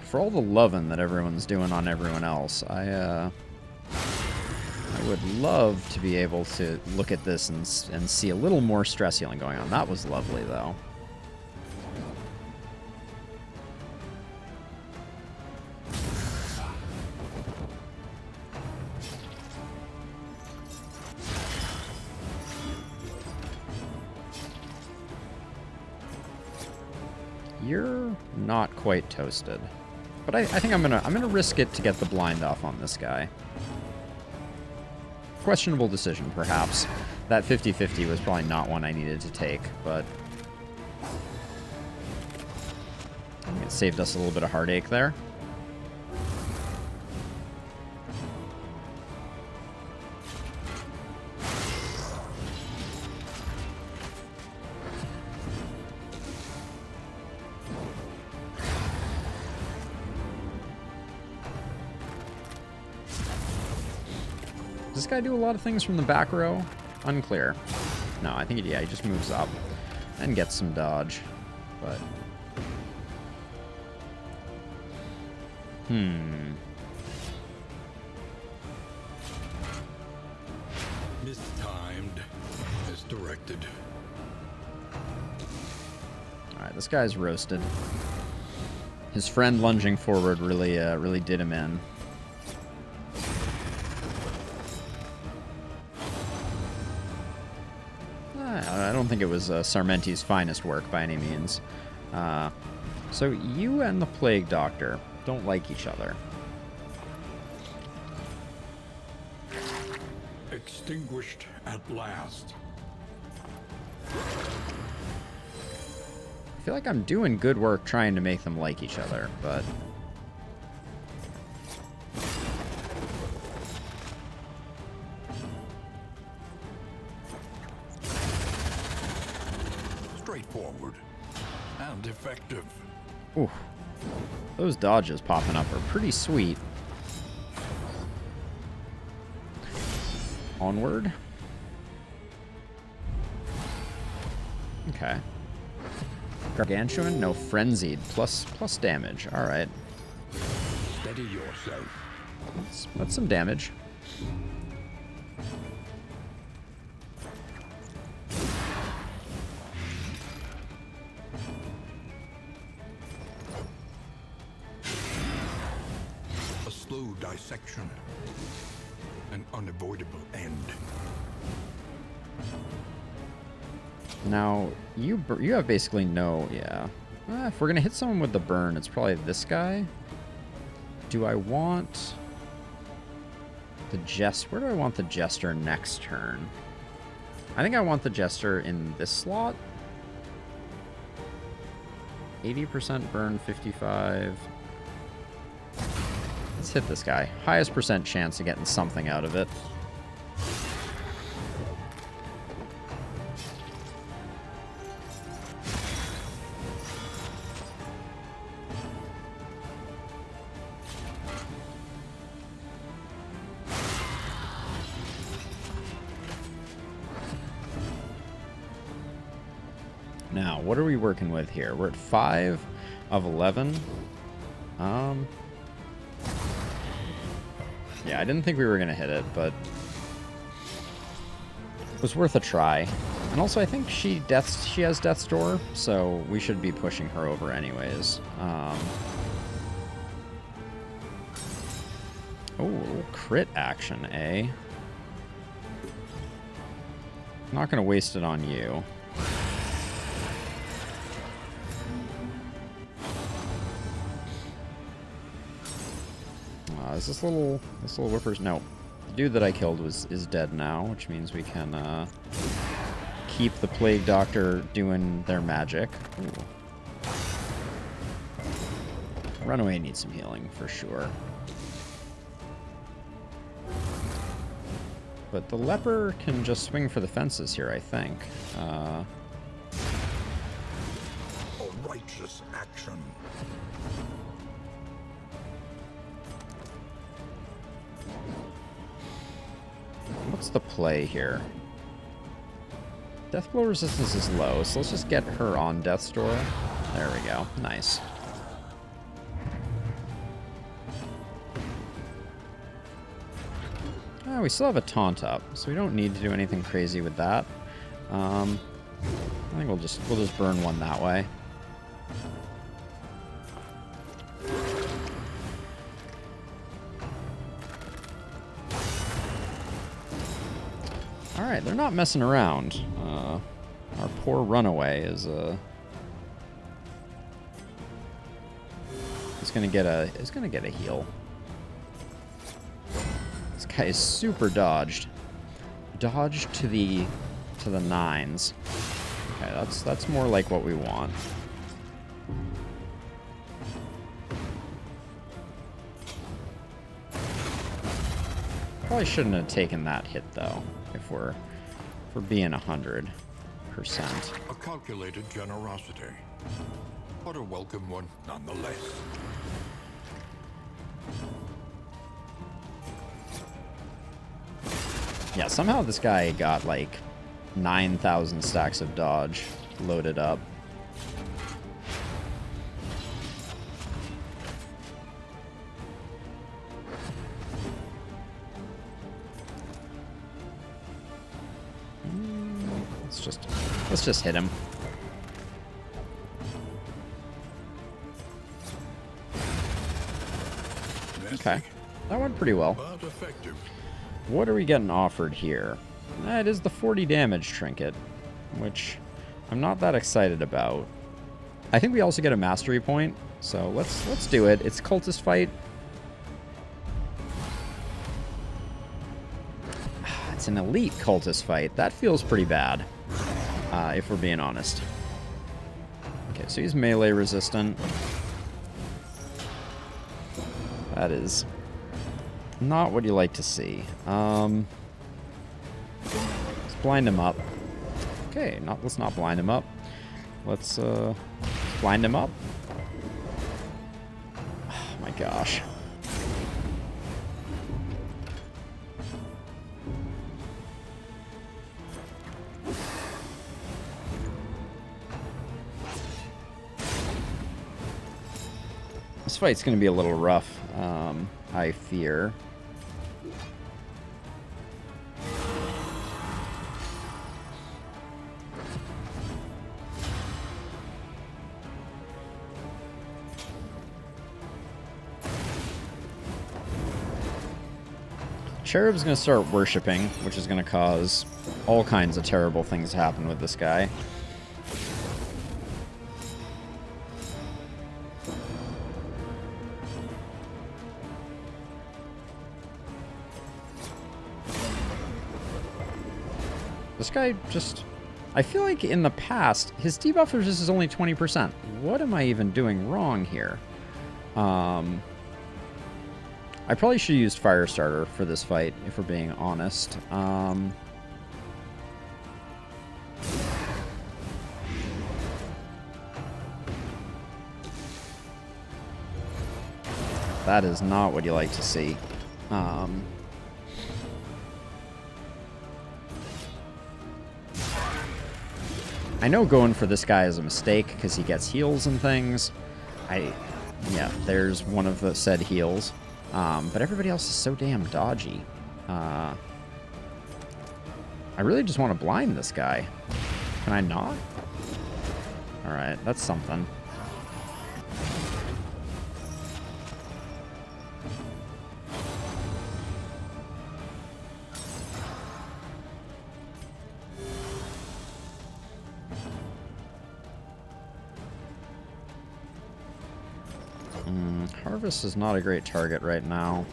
For all the loving that everyone's doing on everyone else, I would love to be able to look at this and see a little more stress healing going on. That was lovely, though. You're not quite toasted. But I think I'm gonna risk it to get the blind off on this guy. Questionable decision, perhaps. That 50-50 was probably not one I needed to take, but I think it saved us a little bit of heartache there. Does this guy do a lot of things from the back row? Unclear. No, I think, yeah, he just moves up and gets some dodge. But... Mistimed as directed. Alright, this guy's roasted. His friend lunging forward really did him in. I don't think it was Sarmenti's finest work by any means. So you and the Plague Doctor don't like each other. Extinguished at last. I feel like I'm doing good work trying to make them like each other, but... Straightforward and effective. Ooh. Those dodges popping up are pretty sweet. Onward. Okay. Gargantuan, no frenzied. Plus damage. Alright. Steady yourself. That's some damage. A slow dissection. An unavoidable end. Now, you have basically no... Yeah. If we're going to hit someone with the burn, it's probably this guy. Do I want... the Jester... Where do I want the Jester next turn? I think I want the Jester in this slot. 80% burn, 55... Let's hit this guy. Highest percent chance of getting something out of it. Now, what are we working with here? We're at 5 of 11. Yeah, I didn't think we were going to hit it, but it was worth a try. And also, I think she has Death's Door, so we should be pushing her over anyways. Oh, a little crit action, eh? Not going to waste it on you. Is this little whippers? No. The dude that I killed is dead now, which means we can keep the Plague Doctor doing their magic. Ooh. Runaway needs some healing for sure. But the leper can just swing for the fences here, I think. A righteous action. What's the play here? Deathblow resistance is low, so let's just get her on Death's Door. There we go. Nice. Oh, we still have a taunt up, so we don't need to do anything crazy with that. I think we'll just burn one that way. Alright, they're not messing around. Our poor runaway is gonna get a heal. This guy is super dodged. Dodged to the nines. Okay, that's more like what we want. Probably shouldn't have taken that hit though. If we're being 100%. A calculated generosity, but a welcome one nonetheless. Yeah, somehow this guy got like 9,000 stacks of dodge loaded up. Let's just hit him. Okay, that went pretty well. But effective. What are we getting offered here? It is the 40 damage trinket, which I'm not that excited about. I think we also get a mastery point, so let's do it. It's cultist fight. It's an elite cultist fight. That feels pretty bad, if we're being honest. Okay, so he's melee resistant. That is not what you like to see. Let's blind him up. Okay, let's not blind him up. Let's blind him up. Oh my gosh. This fight's going to be a little rough, I fear. Cherub's going to start worshipping, which is going to cause all kinds of terrible things to happen with this guy. This guy just... I feel like in the past, his debuff resist is only 20%. What am I even doing wrong here? I probably should have used Firestarter for this fight, if we're being honest. That is not what you like to see. I know going for this guy is a mistake because he gets heals and things. Yeah, there's one of the said heals. But everybody else is so damn dodgy. I really just want to blind this guy. Can I not? Alright, that's something. Harvest is not a great target right now.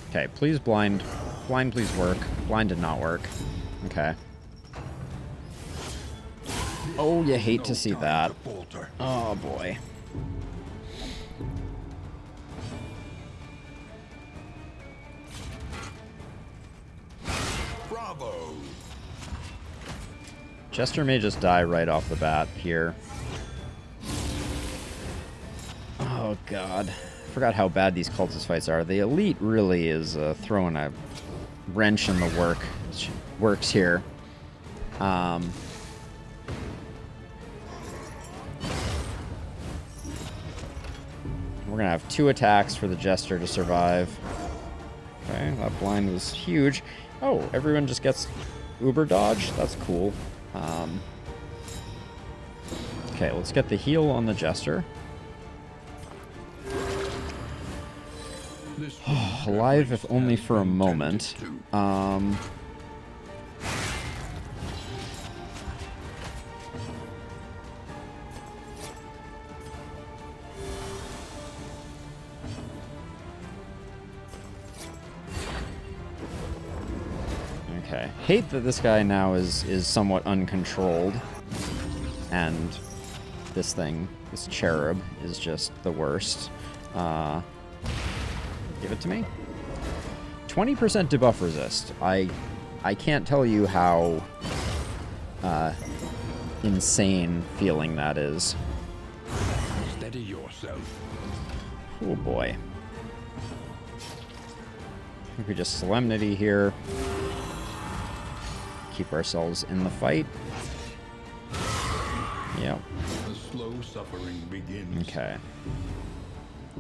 Okay, please blind. Blind, please work. Blind did not work. Okay. Oh, you hate to see that. Oh, boy. Bravo! Jester may just die right off the bat here. Oh, God. I forgot how bad these cultist fights are. The elite really is throwing a wrench in the works here. We're going to have 2 attacks for the Jester to survive. Okay, that blind was huge. Oh, everyone just gets uber dodge? That's cool. Okay, let's get the heal on the Jester. Alive, if only for a moment. Okay. Hate that this guy now is somewhat uncontrolled. And this thing, this cherub, is just the worst. Give it to me. 20% debuff resist. I can't tell you how insane feeling that is. Steady yourself. Oh boy. I think we just Solemnity here. Keep ourselves in the fight. Yep. The slow suffering begins. Okay.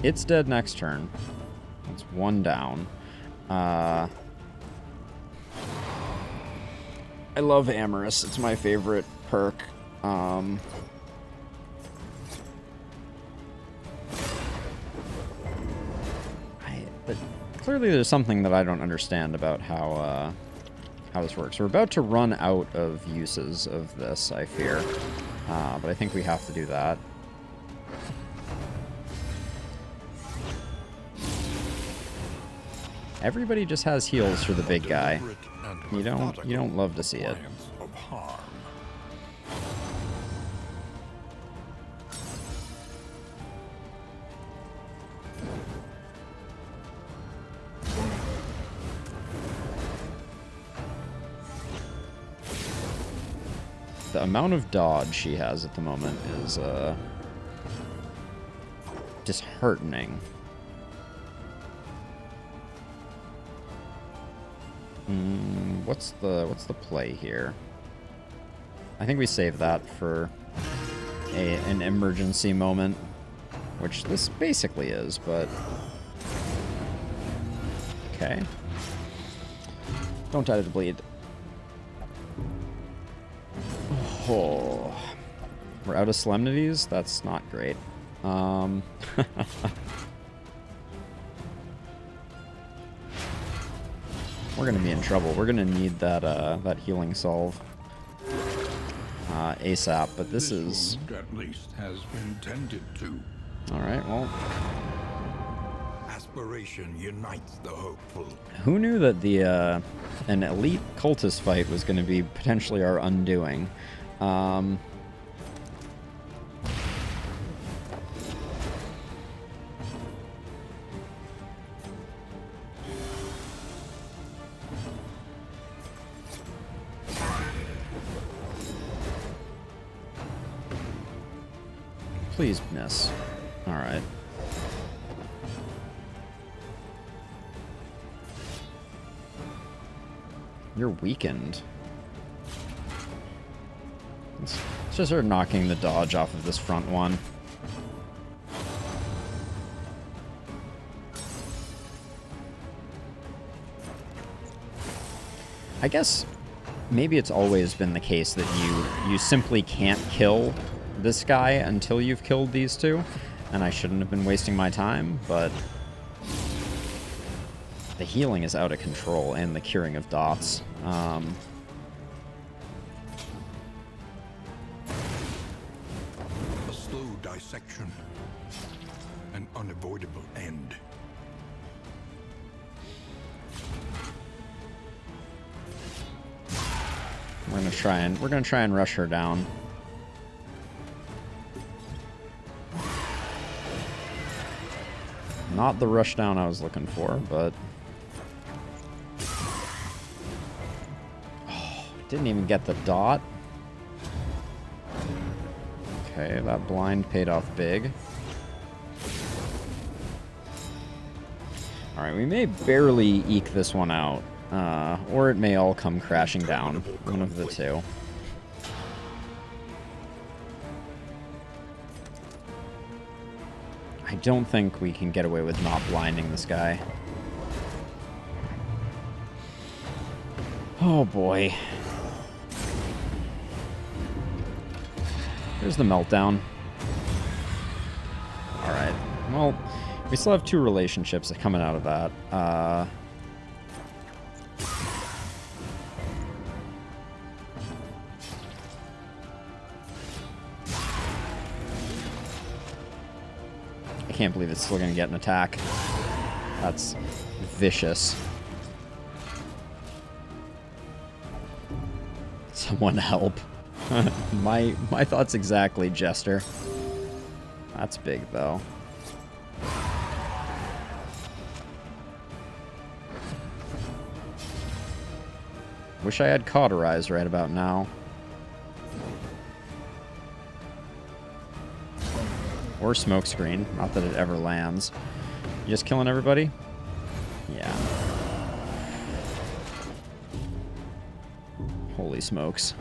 It's dead next turn. That's 1 down. I love Amorous. It's my favorite perk. But clearly there's something that I don't understand about how this works. We're about to run out of uses of this, I fear. But I think we have to do that. Everybody just has heals for the big guy. You don't love to see it. The amount of dodge she has at the moment is disheartening. What's the play here? I think we save that for an emergency moment, which this basically is, but Okay. Don't die to the bleed. Oh. We're out of solemnities? That's not great. We're gonna be in trouble. We're gonna need that that healing solve ASAP. But this is wound, at least has been tended to. all right. Well, Aspiration unites the hopeful. who knew that the an elite cultist fight was going to be potentially our undoing? Please miss. All right. You're weakened. Let's just start knocking the dodge off of this front one. I guess maybe it's always been the case that you simply can't kill this guy until you've killed these two, and I shouldn't have been wasting my time, but the healing is out of control, and the curing of dots. A slow dissection. An unavoidable end. We're gonna try and rush her down. Not the rush down I was looking for, but didn't even get the dot. Okay, that blind paid off big. Alright, we may barely eke this one out. Or it may all come crashing down. One of the two. I don't think we can get away with not blinding this guy. Oh boy. Here's the meltdown. Alright. Well, we still have two relationships coming out of that. I can't believe it's still going to get an attack. That's vicious. Someone help. my thoughts exactly, Jester. That's big, though. Wish I had cauterized right about now. Or smokescreen. Not that it ever lands. You just killing everybody? Yeah. Holy smokes.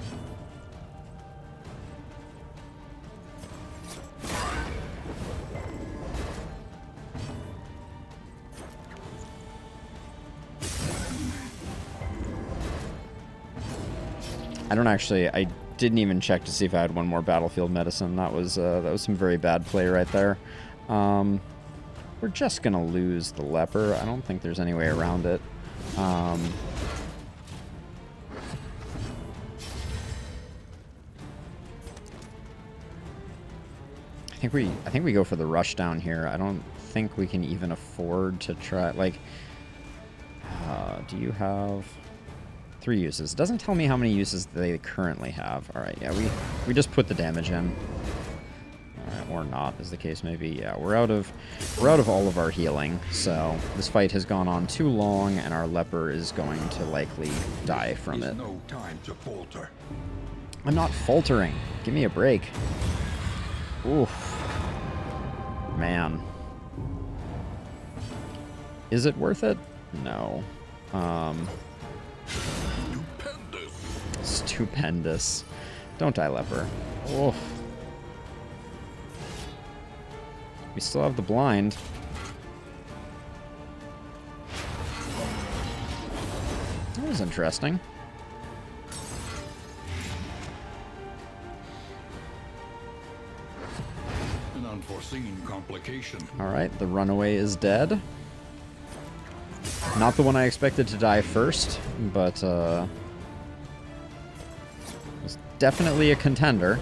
I didn't even check to see if I had one more battlefield medicine. That was some very bad play right there. We're just gonna lose the leper. I don't think there's any way around it. I think we go for the rush down here. I don't think we can even afford to try. Like, do you have 3 uses? It doesn't tell me how many uses they currently have. All right, yeah, we just put the damage in. All right, or not, as the case may be. Yeah, we're out of all of our healing. So this fight has gone on too long, and our leper is going to likely die from it. No time to falter. I'm not faltering. Give me a break. Oof. Man. Is it worth it? No. Stupendous. Don't die, leper. Oof. We still have the blind. was interesting. An unforeseen complication. Alright, the runaway is dead. Not the one I expected to die first, but it's definitely a contender.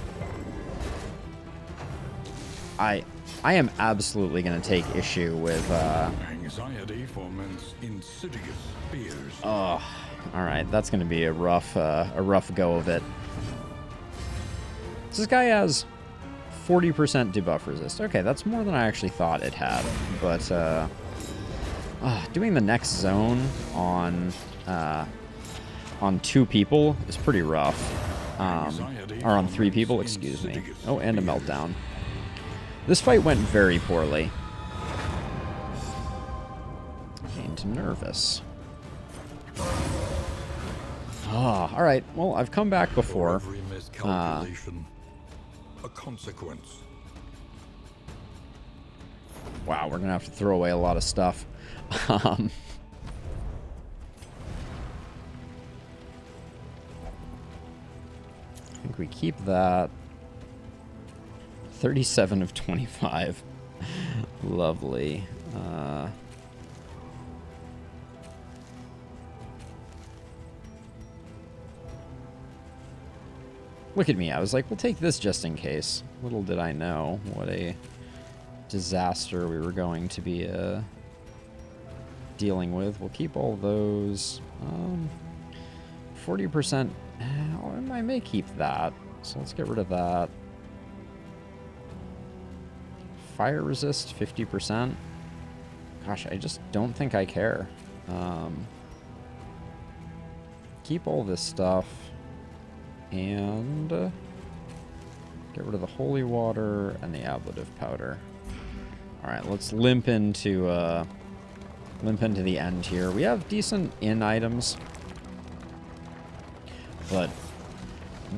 I am absolutely going to take issue with Anxiety for men's insidious fears. oh, alright, that's going to be a rough go of it. This guy has 40% debuff resist. Okay, that's more than I actually thought it had, but doing the next zone on 2 people is pretty rough. Or on 3 people, excuse me. Oh, and a meltdown. This fight went very poorly. Gained nervous. Ah, alright. Well, I've come back before. Every miscalculation, a consequence. Wow, we're gonna have to throw away a lot of stuff. I think we keep that. 37 of 25. Lovely. Look at me. I was like, we'll take this just in case. Little did I know what a disaster we were going to be dealing with. We'll keep all those. 40%. I may keep that. So let's get rid of that. Fire resist, 50%. Gosh, I just don't think I care. Keep all this stuff. And get rid of the holy water and the ablative powder. Alright, let's limp into the end here. We have decent in items. But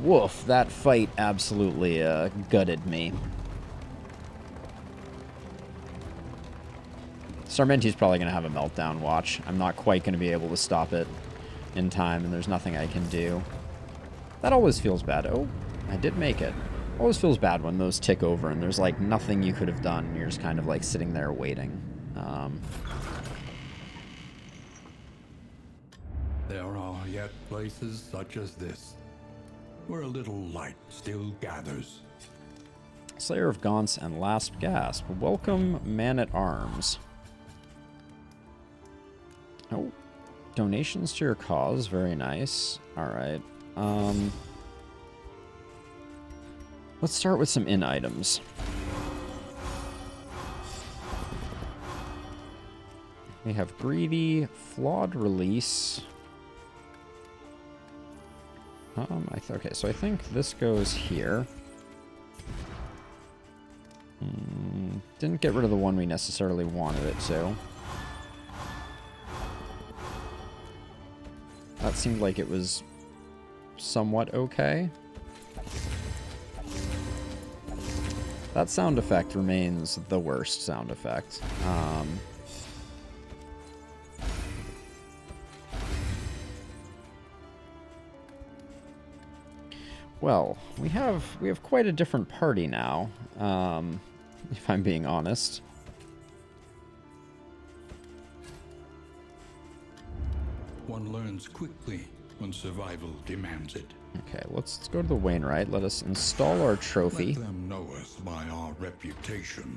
woof, that fight absolutely gutted me. Sarmenti's probably going to have a meltdown watch. I'm not quite going to be able to stop it in time, and there's nothing I can do. That always feels bad. Oh, I did make it. Always feels bad when those tick over and there's like nothing you could have done. And you're just kind of like sitting there waiting. There are yet places such as this, where a little light still gathers. Slayer of Gaunts and Last Gasp. Welcome, Man-at-Arms. Oh, donations to your cause. Very nice. All right. Let's start with some in items. We have Greedy, Flawed Release. Okay, so I think this goes here. Didn't get rid of the one we necessarily wanted it to. That seemed like it was somewhat okay. That sound effect remains the worst sound effect. Well, we have quite a different party now, if I'm being honest. One learns quickly when survival demands it. Okay, let's go to the Wainwright. Let us install our trophy. Let them know us by our reputation.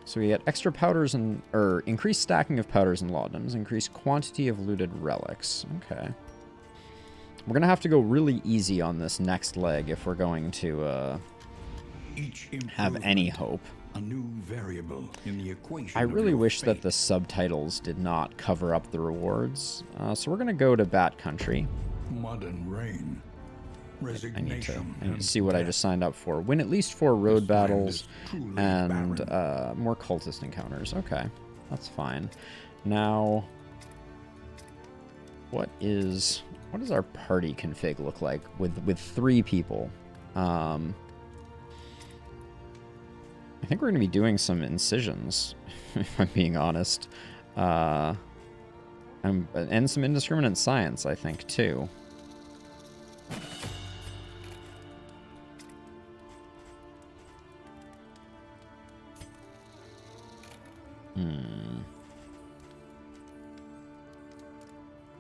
So we get extra powders and increased stacking of powders and laudanums, increased quantity of looted relics. Okay. We're gonna have to go really easy on this next leg if we're going to have any hope. A new variable in the equation. I really wish that the subtitles did not cover up the rewards. So we're gonna go to Bat Country. Mud and rain. I need Resignation. to see what I just signed up for. Win at least 4 road battles and more cultist encounters. Okay, that's fine. Now, what does our party config look like with 3 people? I think we're going to be doing some incisions, if I'm being honest. And some indiscriminate science, I think, too.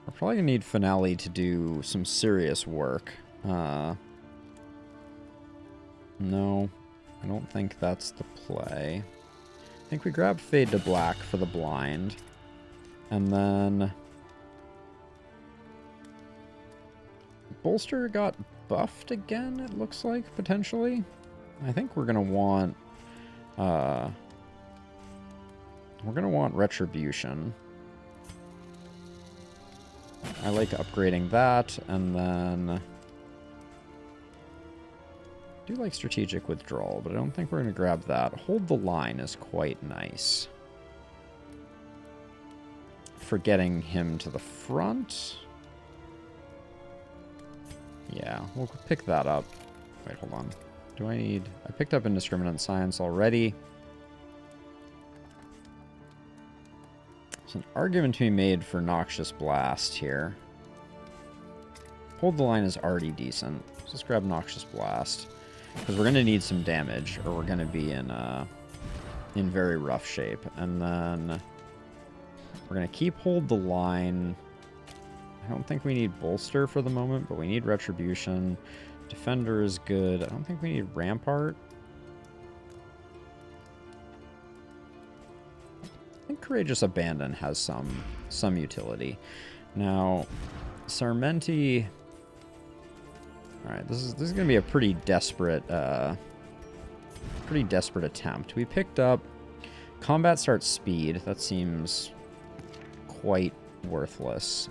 We're probably gonna need Finale to do some serious work. No, I don't think that's the play. I think we grab Fade to Black for the blind. And then... Bolster got buffed again, it looks like, potentially. I think we're gonna want... we're gonna want Retribution. I like upgrading that, and then... I do like Strategic Withdrawal, but I don't think we're going to grab that. Hold the Line is quite nice. For getting him to the front. Yeah, we'll pick that up. Wait, hold on. Do I need... I picked up Indiscriminate Science already. There's an argument to be made for Noxious Blast here. Hold the Line is already decent. So let's grab Noxious Blast. Because we're going to need some damage, or we're going to be in very rough shape. And then we're going to keep Hold the Line. I don't think we need Bolster for the moment, but we need Retribution. Defender is good. I don't think we need Rampart. I think Courageous Abandon has some utility. Now, Sarmenti... Alright, this is going to be a pretty desperate attempt. We picked up Combat Start Speed. That seems quite worthless.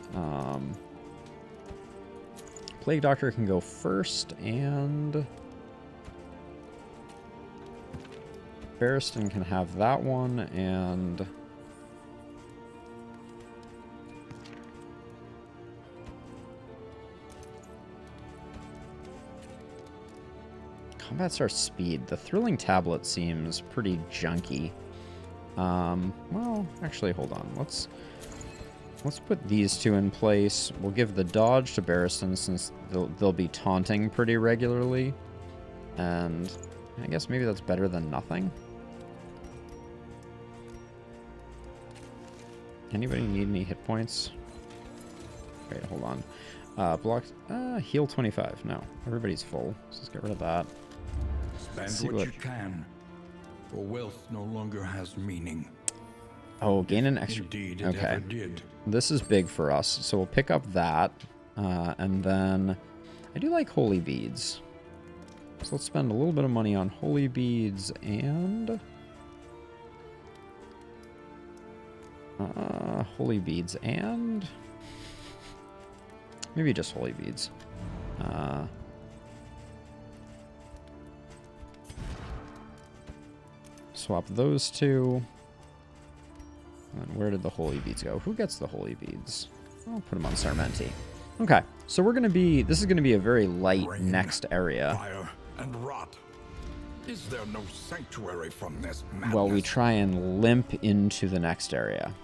Plague Doctor can go first, and Barristan can have that one, and Combat Start Speed. The Thrilling Tablet seems pretty junky. Well, actually, hold on. Let's put these two in place. We'll give the dodge to Barristan since they'll be taunting pretty regularly. And I guess maybe that's better than nothing. Anybody need any hit points? Wait, hold on. Blocks. Heal 25. No, everybody's full. So let's get rid of that. Spend what you can, or wealth no longer has meaning. Oh, gain an extra... Indeed, it ever did. This is big for us, so we'll pick up that. And then... I do like Holy Beads. So let's spend a little bit of money on Holy Beads and... Holy Beads and... Maybe just Holy Beads. Swap those two. And where did the Holy Beads go? Who gets the Holy Beads? I'll put them on Sarmenti. Okay, so we're gonna be... This is gonna be a very light Rain, next area. Fire and rot. Is there no sanctuary from this madness? While we try and limp into the next area.